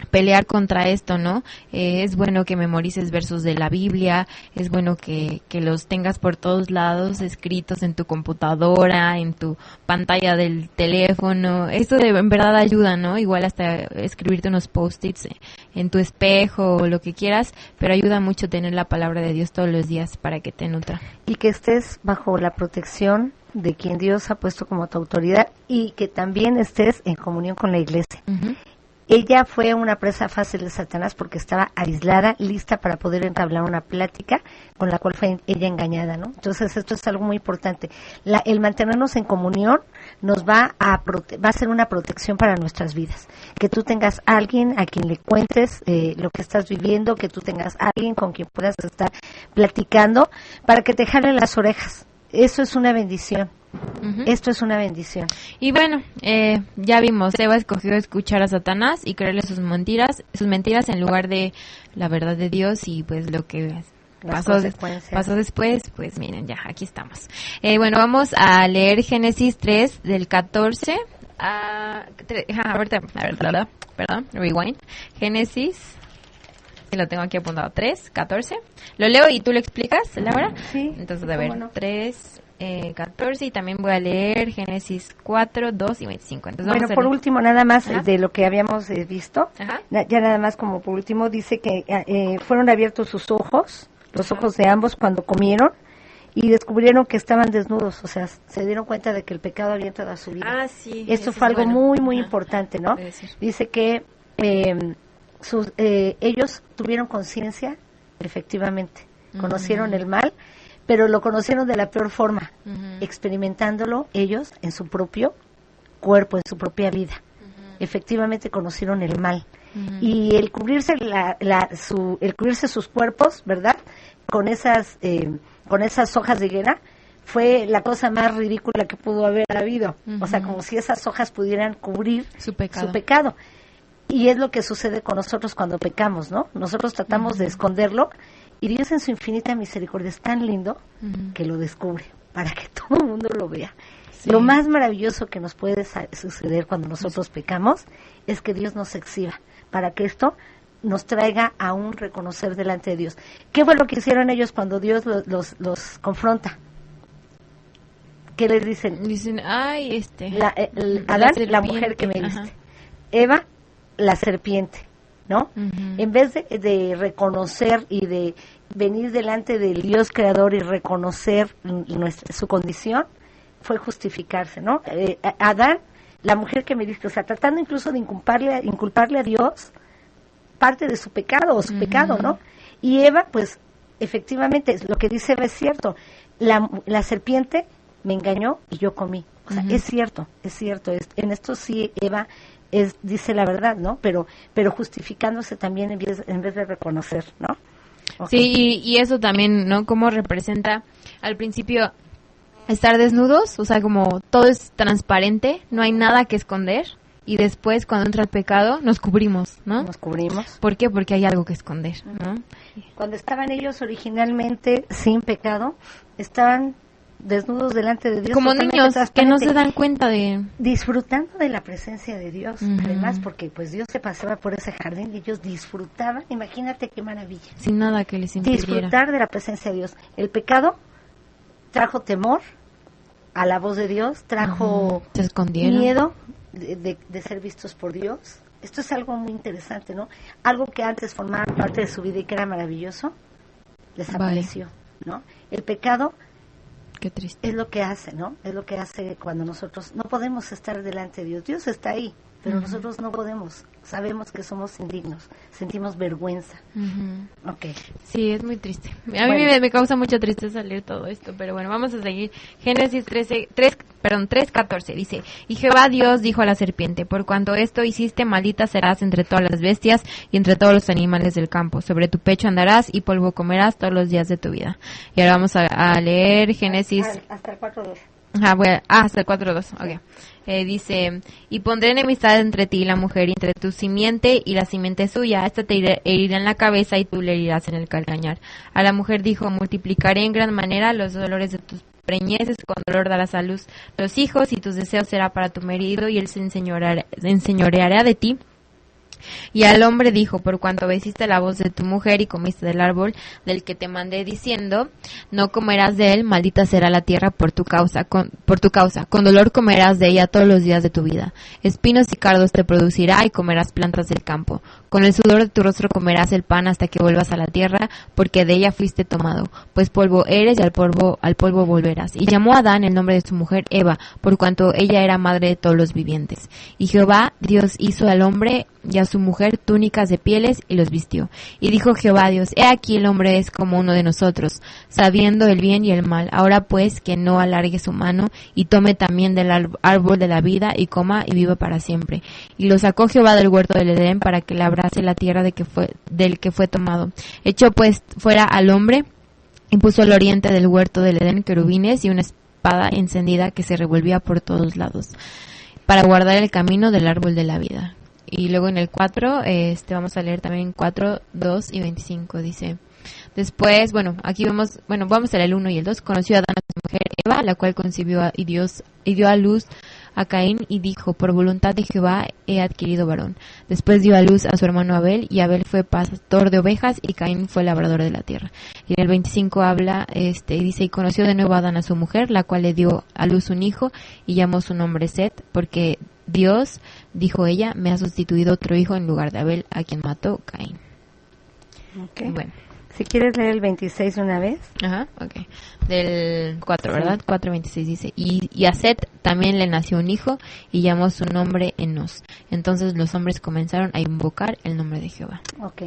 pelear contra esto, ¿no? Es bueno que memorices versos de la Biblia, es bueno que los tengas por todos lados, escritos en tu computadora, en tu pantalla del teléfono. Esto en verdad ayuda, ¿no? Igual hasta escribirte unos post-its en tu espejo o lo que quieras, pero ayuda mucho tener la palabra de Dios todos los días para que te nutra. Y que estés bajo la protección de quien Dios ha puesto como tu autoridad y que también estés en comunión con la iglesia. Uh-huh. Ella fue una presa fácil de Satanás porque estaba aislada, lista para poder entablar una plática con la cual fue ella engañada, ¿no? Entonces esto es algo muy importante. El mantenernos en comunión nos va a ser una protección para nuestras vidas. Que tú tengas a alguien a quien le cuentes lo que estás viviendo, que tú tengas a alguien con quien puedas estar platicando para que te jalen las orejas. Eso es una bendición. Uh-huh. Esto es una bendición. Y bueno, ya vimos, Eva escogió escuchar a Satanás y creerle sus mentiras en lugar de la verdad de Dios, y pues lo que pasó después, pues miren, ya aquí estamos. Bueno, vamos a leer Génesis 3 del 14 a perdón, rewind. Génesis, lo tengo aquí apuntado, 3, 14. Lo leo y tú lo explicas, Laura. Sí. Entonces, a ver, 3, 14, y también voy a leer Génesis 4, 2 y 25. Entonces, bueno, por último, nada más Ajá. de lo que habíamos visto, ya nada más como por último, dice que fueron abiertos sus ojos, los ojos de ambos cuando comieron, y descubrieron que estaban desnudos, o sea, se dieron cuenta de que el pecado había entrado a su vida. Ah, sí. Esto fue algo muy importante, ¿no? Dice que ellos tuvieron conciencia, efectivamente, conocieron el mal, pero lo conocieron de la peor forma, experimentándolo ellos en su propio cuerpo, en su propia vida. Efectivamente conocieron el mal. Y el cubrirse el cubrirse sus cuerpos, ¿verdad? Con esas hojas de higuera, fue la cosa más ridícula que pudo haber habido. O sea, como si esas hojas pudieran cubrir su pecado. Y es lo que sucede con nosotros cuando pecamos, ¿no? Nosotros tratamos de esconderlo, y Dios en su infinita misericordia es tan lindo que lo descubre para que todo el mundo lo vea. Sí. Lo más maravilloso que nos puede suceder cuando nosotros pecamos es que Dios nos exhiba, para que esto nos traiga a un reconocer delante de Dios. ¿Qué fue lo que hicieron ellos cuando Dios los confronta? ¿Qué les dicen? Dicen, ay, Adán, la mujer que me diste. Eva, la serpiente, ¿no? En vez de reconocer y de venir delante del Dios creador y reconocer su condición, fue justificarse, ¿no? Adán, la mujer que me diste, o sea, tratando incluso de inculparle a Dios parte de su pecado o su pecado, ¿no? Y Eva, pues, efectivamente, lo que dice Eva es cierto. La serpiente me engañó y yo comí. O sea, es cierto. En esto sí Eva dice la verdad, ¿no? Pero justificándose también en vez de reconocer, ¿no? Okay. Sí, y eso también, ¿no? Cómo representa al principio estar desnudos, o sea, como todo es transparente, no hay nada que esconder, y después cuando entra el pecado nos cubrimos, ¿no? Nos cubrimos. ¿Por qué? Porque hay algo que esconder, ¿no? Cuando estaban ellos originalmente sin pecado, estaban desnudos delante de Dios. Como niños que no se dan cuenta de... Disfrutando de la presencia de Dios, además, porque pues Dios se paseaba por ese jardín y ellos disfrutaban, imagínate qué maravilla. Sin nada que les impidiera. Disfrutar de la presencia de Dios. El pecado trajo temor a la voz de Dios, trajo miedo, de ser vistos por Dios. Esto es algo muy interesante, ¿no? Algo que antes formaba parte de su vida y que era maravilloso, desapareció, ¿no? El pecado Qué triste. es lo que hace, ¿no? Es lo que hace cuando nosotros no podemos estar delante de Dios. Dios está ahí, pero nosotros no podemos. Sabemos que somos indignos, sentimos vergüenza. Okay. Sí, es muy triste. A mí me causa mucha tristeza leer todo esto, pero bueno, vamos a seguir. Génesis 3:14 dice, y Jehová Dios dijo a la serpiente, por cuanto esto hiciste, maldita serás entre todas las bestias y entre todos los animales del campo. Sobre tu pecho andarás y polvo comerás todos los días de tu vida. Y ahora vamos a leer Génesis... Hasta el 4:2. Hasta el 4:2, ok. Dice, y pondré enemistad entre ti y la mujer, y entre tu simiente y la simiente suya. Esta te herirá en la cabeza y tú le herirás en el calcañar. A la mujer dijo, multiplicaré en gran manera los dolores de tus preñeces, con dolor darás a luz los hijos, y tus deseos será para tu marido, y él se enseñoreará de ti. Y al hombre dijo, por cuanto obedeciste la voz de tu mujer y comiste del árbol del que te mandé diciendo, no comerás de él, maldita será la tierra por tu causa, con dolor comerás de ella todos los días de tu vida. Espinos y cardos te producirá y comerás plantas del campo. Con el sudor de tu rostro comerás el pan hasta que vuelvas a la tierra, porque de ella fuiste tomado, pues polvo eres y al polvo volverás. Y llamó a Adán el nombre de su mujer Eva, por cuanto ella era madre de todos los vivientes. Y Jehová Dios hizo al hombre y a su mujer túnicas de pieles y los vistió. Y dijo Jehová Dios, he aquí el hombre es como uno de nosotros, sabiendo el bien y el mal. Ahora pues que no alargue su mano y tome también del árbol de la vida y coma y viva para siempre. Y lo sacó Jehová del huerto del Edén para que labrase la tierra del que fue tomado. Echó pues fuera al hombre y puso al oriente del huerto del Edén querubines y una espada encendida que se revolvía por todos lados, para guardar el camino del árbol de la vida. Y luego en el 4, vamos a leer también 4, 2 y 25, dice, después, aquí vamos a leer el 1 y el 2, conoció a Adán a su mujer Eva, la cual concibió y dio a luz a Caín y dijo, por voluntad de Jehová he adquirido varón. Después dio a luz a su hermano Abel, y Abel fue pastor de ovejas y Caín fue labrador de la tierra. Y en el 25 habla, y dice, y conoció de nuevo a Adán a su mujer, la cual le dio a luz un hijo y llamó su nombre Set, porque Dios, dijo ella, me ha sustituido otro hijo en lugar de Abel, a quien mató Caín. Okay. Bueno. Si quieres leer el 26 de una vez. Ajá, ok. Del 4, ¿verdad? 4:26 dice, y a Set también le nació un hijo y llamó su nombre Enos. Entonces los hombres comenzaron a invocar el nombre de Jehová. Ok.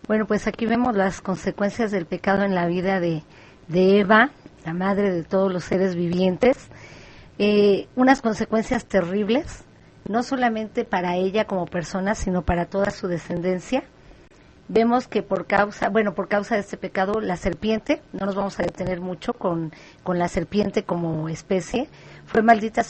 Bueno, pues aquí vemos las consecuencias del pecado en la vida de Eva, la madre de todos los seres vivientes. Unas consecuencias terribles, no solamente para ella como persona, sino para toda su descendencia. Vemos que por causa de este pecado, la serpiente, no nos vamos a detener mucho con la serpiente como especie, fue maldita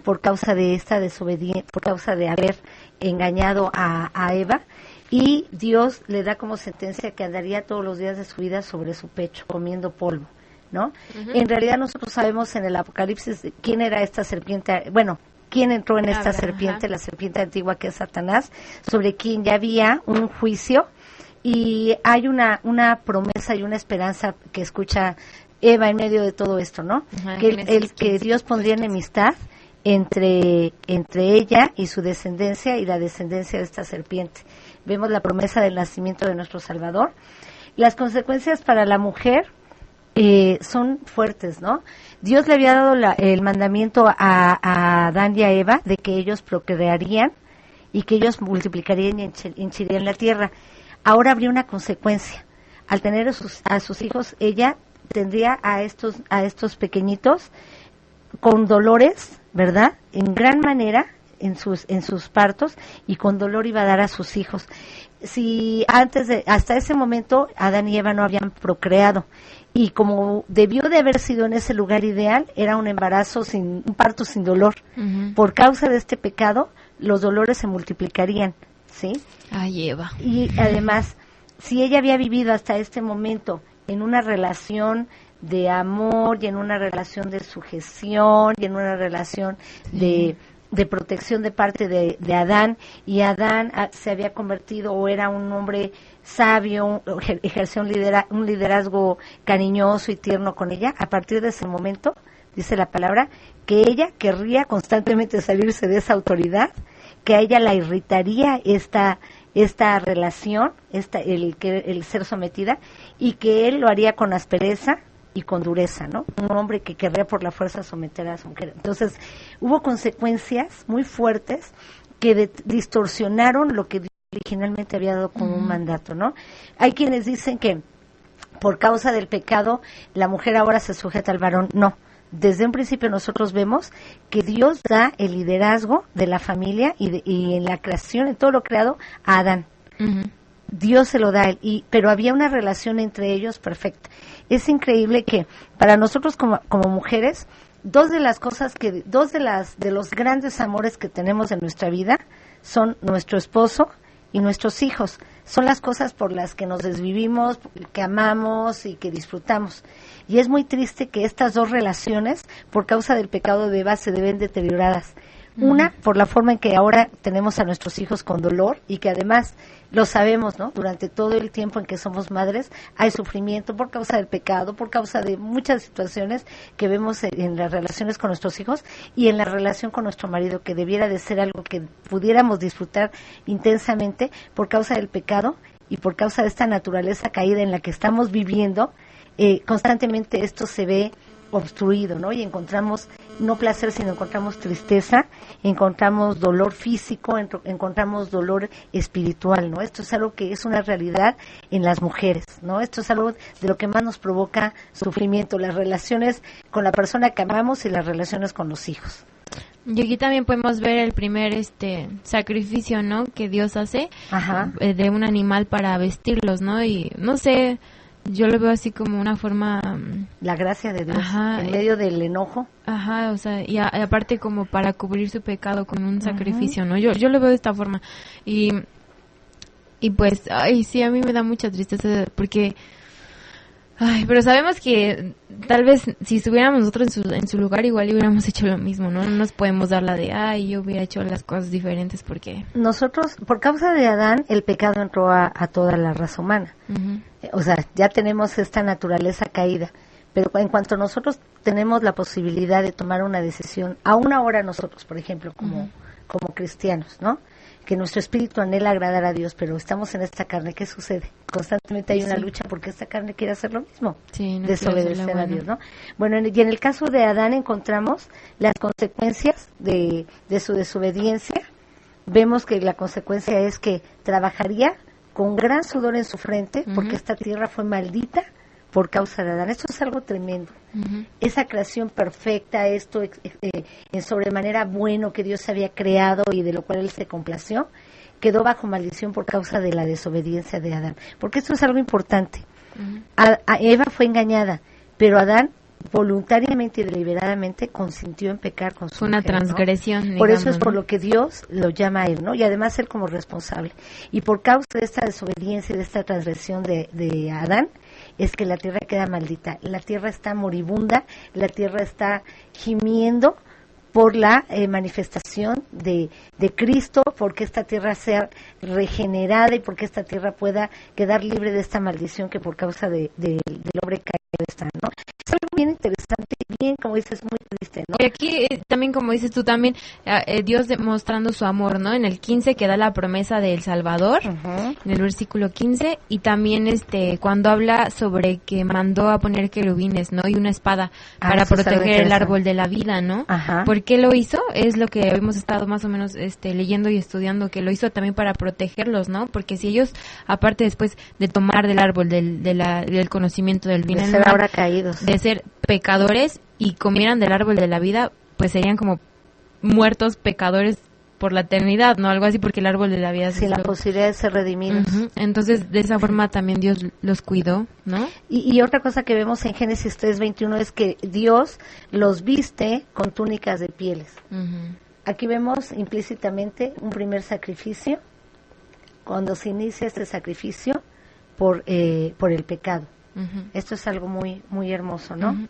por causa de esta desobediencia, por causa de haber engañado a Eva, y Dios le da como sentencia que andaría todos los días de su vida sobre su pecho, comiendo polvo, ¿no? En realidad nosotros sabemos en el Apocalipsis quién era esta serpiente, quién entró en esta serpiente, la serpiente antigua que es Satanás, sobre quien ya había un juicio, y hay una promesa y una esperanza que escucha Eva en medio de todo esto, ¿no? Que Dios pondría enemistad entre ella y su descendencia y la descendencia de esta serpiente. Vemos la promesa del nacimiento de nuestro Salvador. Las consecuencias para la mujer son fuertes, ¿no? Dios le había dado el mandamiento a Adán y a Eva de que ellos procrearían y que ellos multiplicarían y henchirían la tierra. Ahora habría una consecuencia. Al tener a sus hijos, ella tendría a estos pequeñitos con dolores, ¿verdad? En gran manera en sus partos, y con dolor iba a dar a sus hijos. Si hasta ese momento Adán y Eva no habían procreado, y como debió de haber sido en ese lugar ideal, era un parto sin dolor. Por causa de este pecado, los dolores se multiplicarían, ¿sí? Ay, Eva. Y además, si ella había vivido hasta este momento en una relación de amor y en una relación de sujeción y en una relación de protección de parte de Adán, y Adán se había convertido o era un hombre sabio, ejerció un liderazgo cariñoso y tierno con ella, a partir de ese momento dice la palabra, que ella querría constantemente salirse de esa autoridad, que a ella la irritaría esta relación, el ser sometida, y que él lo haría con aspereza y con dureza, ¿no? Un hombre que querría por la fuerza someter a su mujer. Entonces, hubo consecuencias muy fuertes que distorsionaron lo que Dios originalmente había dado como un mandato, ¿no? Hay quienes dicen que por causa del pecado la mujer ahora se sujeta al varón. No. Desde un principio nosotros vemos que Dios da el liderazgo de la familia y en la creación, en todo lo creado, a Adán. Dios se lo da a él, pero había una relación entre ellos perfecta. Es increíble que para nosotros como mujeres, dos de los grandes amores que tenemos en nuestra vida son nuestro esposo y nuestros hijos. Son las cosas por las que nos desvivimos, que amamos y que disfrutamos. Y es muy triste que estas dos relaciones, por causa del pecado de Eva, se ven deterioradas. Una, por la forma en que ahora tenemos a nuestros hijos con dolor y que además lo sabemos, ¿no? Durante todo el tiempo en que somos madres hay sufrimiento por causa del pecado, por causa de muchas situaciones que vemos en las relaciones con nuestros hijos y en la relación con nuestro marido, que debiera de ser algo que pudiéramos disfrutar intensamente. Por causa del pecado y por causa de esta naturaleza caída en la que estamos viviendo, constantemente esto se ve obstruido, ¿no? Y encontramos no placer, sino encontramos tristeza, encontramos dolor físico, encontramos dolor espiritual, ¿no? Esto es algo que es una realidad en las mujeres, ¿no? Esto es algo de lo que más nos provoca sufrimiento, las relaciones con la persona que amamos y las relaciones con los hijos. Y aquí también podemos ver el primer sacrificio, ¿no? Que Dios hace de un animal para vestirlos, ¿no? Y no sé, yo lo veo así como una forma... La gracia de Dios, en medio del enojo. O sea, y aparte como para cubrir su pecado con un sacrificio, ¿no? Yo lo veo de esta forma. Y pues, sí, a mí me da mucha tristeza porque... pero sabemos que tal vez si estuviéramos nosotros en su lugar igual hubiéramos hecho lo mismo, ¿no? No nos podemos dar la de, yo hubiera hecho las cosas diferentes porque... Nosotros, por causa de Adán, el pecado entró a toda la raza humana. O sea, ya tenemos esta naturaleza caída, pero en cuanto nosotros tenemos la posibilidad de tomar una decisión, aún ahora nosotros, por ejemplo, como cristianos, ¿no? Que nuestro espíritu anhela agradar a Dios, pero estamos en esta carne, ¿qué sucede? Constantemente hay una lucha porque esta carne quiere hacer lo mismo, desobedecer a Dios, ¿no? Bueno, y en el caso de Adán encontramos las consecuencias de su desobediencia. Vemos que la consecuencia es que trabajaría con gran sudor en su frente, porque esta tierra fue maldita por causa de Adán. Esto es algo tremendo. Esa creación perfecta, esto en sobremanera bueno que Dios había creado y de lo cual Él se complació, quedó bajo maldición por causa de la desobediencia de Adán. Porque esto es algo importante. A Eva fue engañada, pero Adán voluntariamente y deliberadamente consintió en pecar con su Fue una mujer, transgresión, ¿no? Por eso es por lo que Dios lo llama a él, ¿no? Y además él como responsable. Y por causa de esta desobediencia y de esta transgresión de Adán, es que la tierra queda maldita. La tierra está moribunda, la tierra está gimiendo por la manifestación de Cristo, porque esta tierra sea regenerada y porque esta tierra pueda quedar libre de esta maldición que por causa del hombre caído está, ¿no? Es algo bien interesante, bien, como dices, muy triste, ¿no? Y aquí también, como dices tú también, Dios demostrando su amor, ¿no? En el 15 que da la promesa del Salvador, en el versículo 15, y también cuando habla sobre que mandó a poner querubines, ¿no? Y una espada para proteger el árbol de la vida, ¿no? ¿Por qué lo hizo? Es lo que hemos estado más o menos leyendo y estudiando, que lo hizo también para protegerlos, ¿no? Porque si ellos, aparte después de tomar del árbol del conocimiento del bien, de ser ahora caídos, de ser pecadores y comieran del árbol de la vida, pues serían como muertos pecadores por la eternidad, ¿no? Algo así, porque el árbol de la vida... Sin la posibilidad de ser redimidos. Entonces, de esa forma también Dios los cuidó, ¿no? Y otra cosa que vemos en Génesis 3:21 es que Dios los viste con túnicas de pieles. Aquí vemos implícitamente un primer sacrificio, cuando se inicia este sacrificio por el pecado. Esto es algo muy, muy hermoso, ¿no?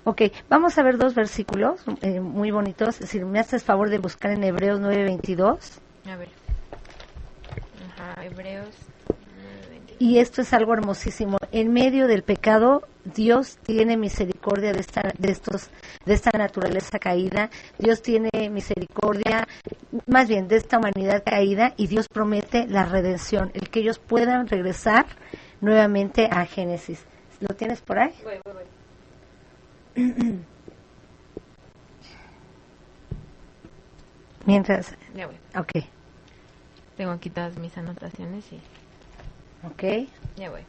Ok, vamos a ver dos versículos muy bonitos. Si me haces favor de buscar en Hebreos 9:22. A ver. Hebreos 9:22. Y esto es algo hermosísimo. En medio del pecado, Dios tiene misericordia de esta naturaleza caída. Dios tiene misericordia, más bien, de esta humanidad caída, y Dios promete la redención, el que ellos puedan regresar nuevamente a Génesis. ¿Lo tienes por ahí? Voy. Mientras. Ya voy. Ok. Tengo aquí todas mis anotaciones y Ok. ya voy.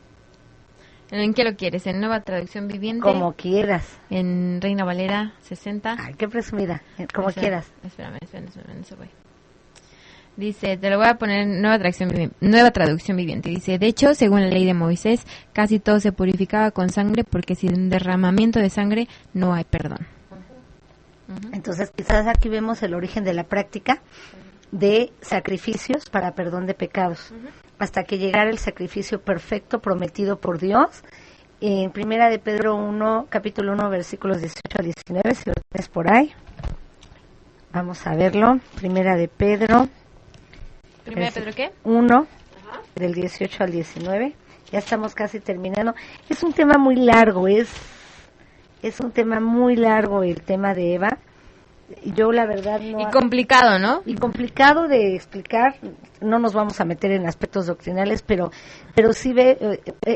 ¿En qué lo quieres? ¿En Nueva Traducción Viviente? Como quieras. ¿En Reina Valera 60? Ay, qué presumida. Como quieras. Espérame, eso voy. Dice, te lo voy a poner en Nueva Traducción Viviente. Dice, de hecho, según la ley de Moisés, casi todo se purificaba con sangre, porque sin derramamiento de sangre no hay perdón. Entonces, quizás aquí vemos el origen de la práctica de sacrificios para perdón de pecados, hasta que llegara el sacrificio perfecto prometido por Dios. En Primera de Pedro 1, capítulo 1, versículos 18 al 19, si lo tienes por ahí. Vamos a verlo. Primera de Pedro. ¿Primera de Pedro qué? 1, del 18 al 19. Ya estamos casi terminando. Es un tema muy largo, es un tema muy largo el tema de Eva. Yo la verdad no... Y complicado, ¿no? Y complicado de explicar. No nos vamos a meter en aspectos doctrinales, pero sí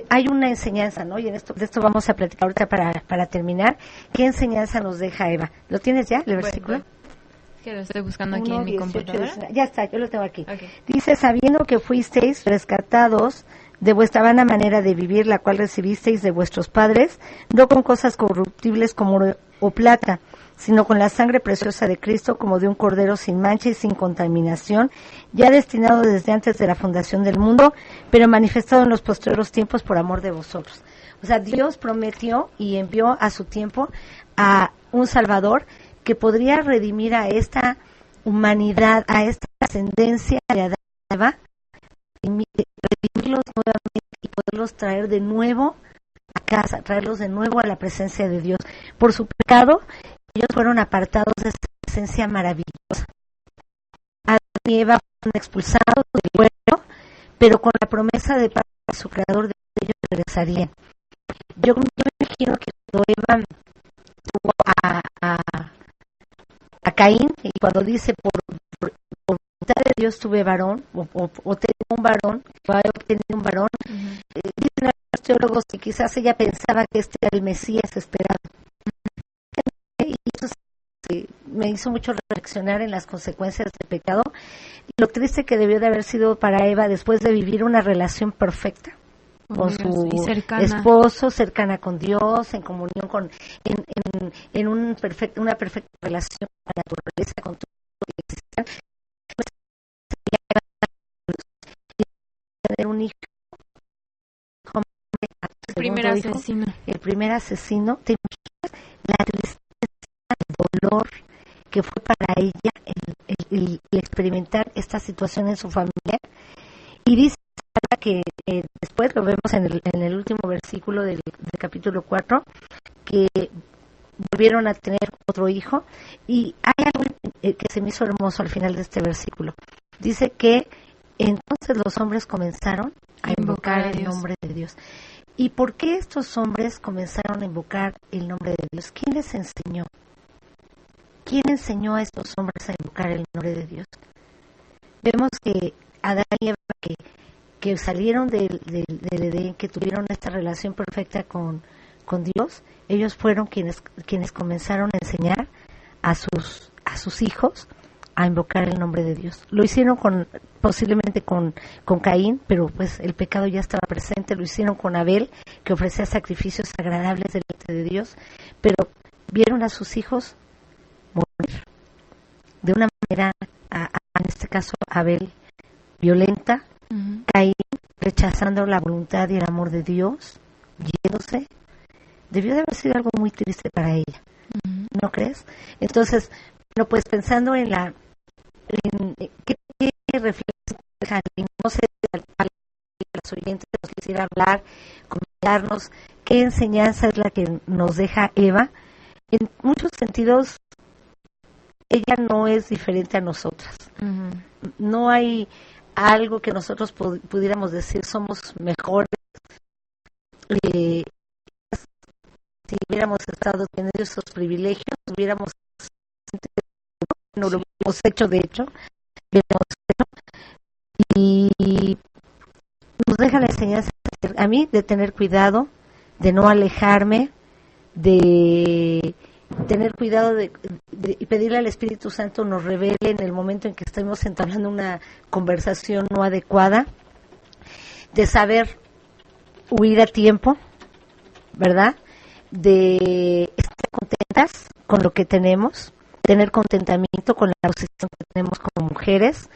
hay una enseñanza, ¿no? Y de esto vamos a platicar ahorita para terminar. ¿Qué enseñanza nos deja Eva? ¿Lo tienes ya, el versículo? Es que lo estoy buscando aquí en mi 18, computadora. 19. Ya está, yo lo tengo aquí. Okay. Dice, sabiendo que fuisteis rescatados de vuestra vana manera de vivir, la cual recibisteis de vuestros padres, no con cosas corruptibles como oro o plata, sino con la sangre preciosa de Cristo, como de un cordero sin mancha y sin contaminación, ya destinado desde antes de la fundación del mundo, pero manifestado en los postreros tiempos por amor de vosotros. O sea, Dios prometió y envió a su tiempo a un Salvador que podría redimir a esta humanidad, a esta ascendencia de Adán y Eva, redimirlos nuevamente y poderlos traer de nuevo a casa, traerlos de nuevo a la presencia de Dios. Por su pecado, ellos fueron apartados de esta presencia maravillosa. Adán y Eva fueron expulsados del huerto, pero con la promesa de parte de su creador de que ellos regresarían. Yo me imagino que cuando Eva tuvo a Caín, y cuando dice por voluntad de Dios tuve varón, o tengo un varón, o he obtenido un varón, dicen los teólogos que quizás ella pensaba que este era el Mesías esperado. Y eso me hizo mucho reflexionar en las consecuencias del pecado, y lo triste que debió de haber sido para Eva después de vivir una relación perfecta con su esposo, cercana con Dios, en comunión con, en una perfecta relación con la naturaleza, con todo lo que existía, tener un hijo, el primer asesino, te imaginas la tristeza, el dolor que fue para ella el experimentar esta situación en su familia. Y dice que después lo vemos en el último versículo del capítulo 4, que volvieron a tener otro hijo, y hay algo que se me hizo hermoso al final de este versículo. Dice que entonces los hombres comenzaron a invocar el nombre de Dios. ¿Y por qué estos hombres comenzaron a invocar el nombre de Dios? ¿Quién les enseñó? ¿Quién enseñó a estos hombres a invocar el nombre de Dios? Vemos que Adán y Eva, que salieron del Edén, que tuvieron esta relación perfecta con Dios, ellos fueron quienes comenzaron a enseñar a sus hijos a invocar el nombre de Dios. Lo hicieron posiblemente con Caín, pero pues el pecado ya estaba presente. Lo hicieron con Abel, que ofrecía sacrificios agradables delante de Dios, pero vieron a sus hijos morir de una manera, en este caso Abel, violenta, Caín rechazando la voluntad y el amor de Dios, yéndose. Debió de haber sido algo muy triste para ella, ¿no crees? Entonces, bueno, pues pensando en qué reflexión deja, no sé, a los oyentes nos quisiera hablar, comentarnos qué enseñanza es la que nos deja Eva. En muchos sentidos, ella no es diferente a nosotras. No hay algo que nosotros pudiéramos decir somos mejores. hubiéramos estado teniendo esos privilegios, hubiéramos no lo hubiéramos hecho, de hecho, y nos deja la enseñanza a mí de tener cuidado, de no alejarme, de tener cuidado de pedirle al Espíritu Santo nos revele en el momento en que estemos entablando una conversación no adecuada, de saber huir a tiempo, ¿verdad? De estar contentas con lo que tenemos, tener contentamiento con la posición que tenemos como mujeres,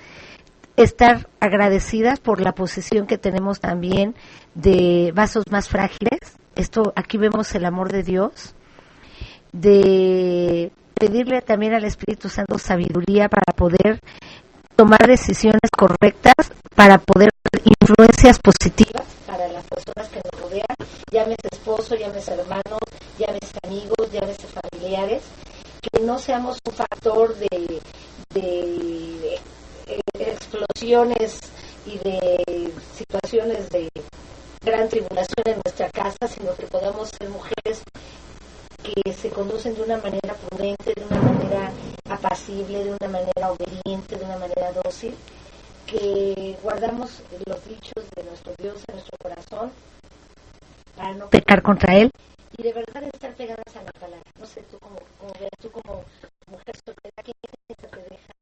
estar agradecidas por la posesión que tenemos también de vasos más frágiles. Esto, aquí vemos el amor de Dios, de pedirle también al Espíritu Santo sabiduría para poder tomar decisiones correctas, para poder tener influencias positivas para las personas que nos rodean, llámese esposo, llámese hermanos, llámese amigos, llámese familiares, que no seamos un factor de explosiones y de situaciones de gran tribulación en nuestra casa, sino que podamos ser mujeres que se conducen de una manera prudente, de una manera apacible, de una manera obediente, de una manera dócil, que guardamos los dichos de nuestro Dios en nuestro corazón para no pecar contra Él y de verdad estar pegadas a la palabra. No sé, tú como veas, tú como mujer soltera, ¿qué te deja?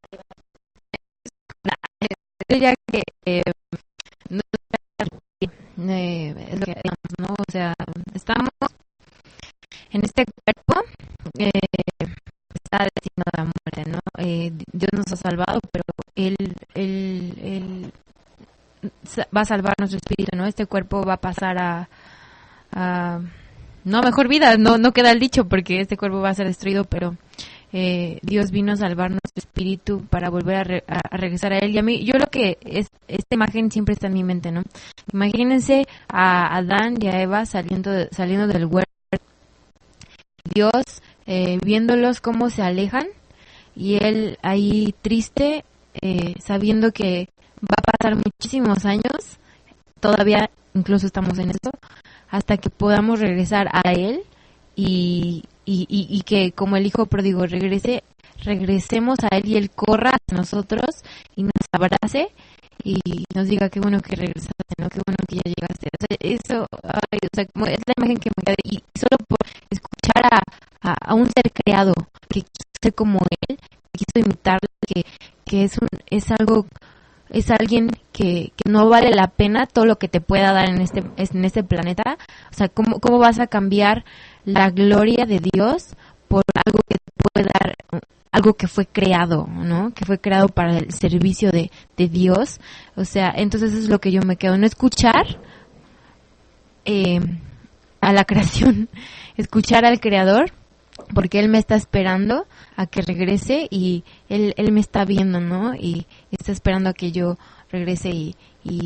Ya que no es lo que digamos, ¿no? O sea, estamos en este cuerpo, está destinado a la muerte, ¿no? Dios nos ha salvado, pero Él va a salvar nuestro espíritu, ¿no? Este cuerpo va a pasar a no, mejor vida, no queda el dicho, porque este cuerpo va a ser destruido, pero Dios vino a salvar nuestro espíritu para volver a regresar a Él. Y a mí, yo lo que es, esta imagen siempre está en mi mente, ¿no? Imagínense a Adán y a Eva saliendo del huerto, Dios viéndolos cómo se alejan, y Él ahí triste, sabiendo que va a pasar muchísimos años, todavía incluso estamos en esto, hasta que podamos regresar a Él y que como el hijo pródigo regresemos a Él y Él corra hacia nosotros y nos abrace y nos diga qué bueno que regresaste, ¿no? Qué bueno que ya llegaste. O sea, eso, o sea, como es la imagen que me queda, y solo por escuchar a un ser creado que quiso ser como Él, que quiso imitarlo, que es alguien que no vale la pena todo lo que te pueda dar en este planeta. O sea, ¿cómo vas a cambiar la gloria de Dios por algo que te puede dar, algo que fue creado, ¿no? Que fue creado para el servicio de Dios. O sea, entonces eso es lo que yo me quedo, no escuchar a la creación, escuchar al Creador, porque Él me está esperando a que regrese y Él me está viendo, ¿no? Y está esperando a que yo regrese y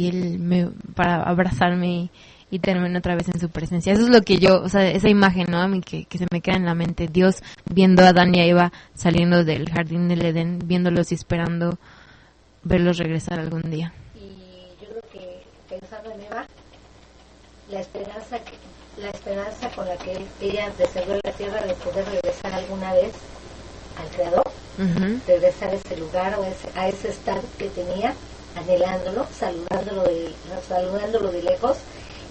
Él para abrazarme y tenerme otra vez en su presencia. Eso es lo que yo, o sea, esa imagen, ¿no? A mí que se me queda en la mente. Dios viendo a Adán y a Eva saliendo del jardín del Edén, viéndolos y esperando verlos regresar algún día. Y yo creo que pensando en Eva, la esperanza con la que ella deseó la tierra de poder regresar alguna vez al Creador, regresar a ese lugar o a ese estado que tenía, anhelándolo, saludándolo de lejos,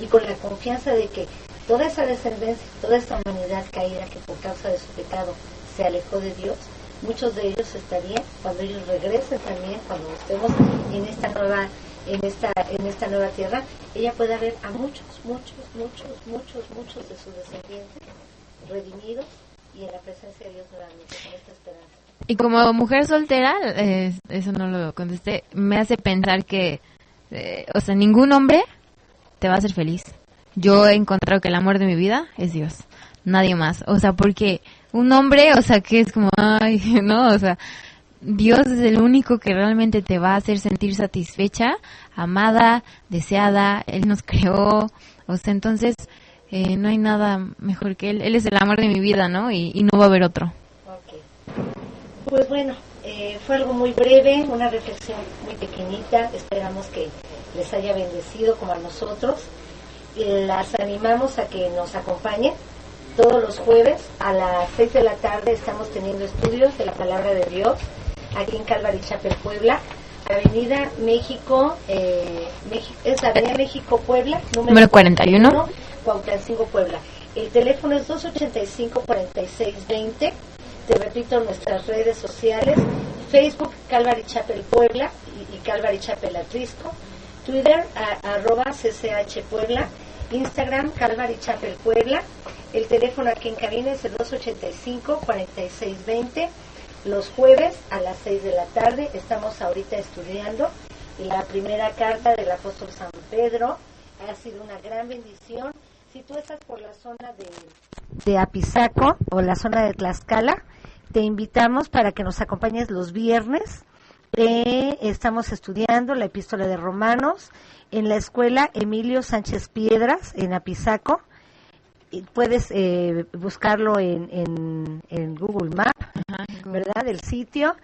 y con la confianza de que toda esa descendencia, toda esta humanidad caída que por causa de su pecado se alejó de Dios, muchos de ellos estarían, cuando ellos regresen también, cuando estemos en esta nueva tierra, ella puede ver a muchos de sus descendientes redimidos y en la presencia de Dios nuevamente, con esta esperanza. Y como mujer soltera, eso no lo contesté, me hace pensar que, o sea, ningún hombre te va a hacer feliz. Yo he encontrado que el amor de mi vida es Dios, nadie más. O sea, porque un hombre, o sea, que es como, ay, no, o sea, Dios es el único que realmente te va a hacer sentir satisfecha, amada, deseada. Él nos creó, o sea, entonces no hay nada mejor que Él. Él es el amor de mi vida, ¿no? Y no va a haber otro. Okay. Pues bueno, fue algo muy breve, una reflexión muy pequeñita. Esperamos que les haya bendecido como a nosotros. Las animamos a que nos acompañen Todos los jueves a las 6 de la tarde estamos teniendo estudios de la Palabra de Dios aquí en Calvary Chapel, Puebla, Avenida México, es Avenida México, Puebla, número 41, Cuautlancingo, Puebla. El teléfono es 285-4620. Te repito, nuestras redes sociales: Facebook Calvary Chapel Puebla y Calvary Chapel Atlisco, Twitter @CCH Puebla, Instagram Calvary Chapel Puebla. El teléfono aquí en cabina es el 285-4620. Los jueves a las 6 de la tarde estamos ahorita estudiando la primera carta del apóstol San Pedro. Ha sido una gran bendición. Si tú estás por la zona de Apizaco o la zona de Tlaxcala, te invitamos para que nos acompañes los viernes. Estamos estudiando la epístola de Romanos en la escuela Emilio Sánchez Piedras en Apizaco. Puedes buscarlo en Google Maps, ¿verdad? El sitio.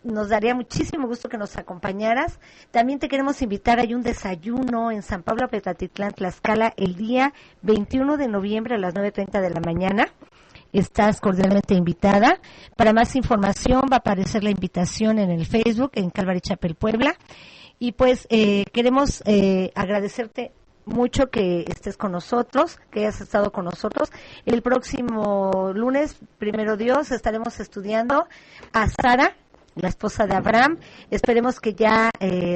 Nos daría muchísimo gusto que nos acompañaras. También te queremos invitar, hay un desayuno en San Pablo Petatitlán, Tlaxcala, el día 21 de noviembre a las 9:30 de la mañana. Estás cordialmente invitada. Para más información va a aparecer la invitación en el Facebook, en Calvary Chapel Puebla. Y pues queremos agradecerte mucho que estés con nosotros, que hayas estado con nosotros. El próximo lunes, primero Dios, estaremos estudiando a Sara, la esposa de Abraham. Esperemos que ya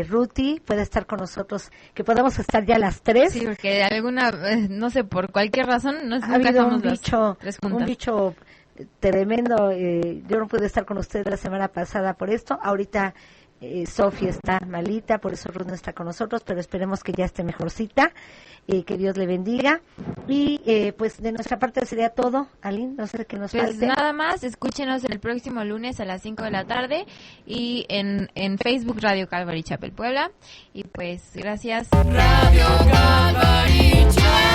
Ruthie pueda estar con nosotros, que podamos estar ya las 3. Sí, porque de alguna, no sé, por cualquier razón, ha habido un bicho tremendo. Yo no pude estar con ustedes la semana pasada por esto. Ahorita Sofía está malita, por eso Ruth no está con nosotros, pero esperemos que ya esté mejorcita, que Dios le bendiga. Y pues de nuestra parte sería todo. Aline, no sé qué nos pues falte. Nada más, escúchenos el próximo lunes a las 5 de la tarde y en Facebook Radio Calvary Chapel Puebla. Y pues gracias. Radio Calvary Chapel.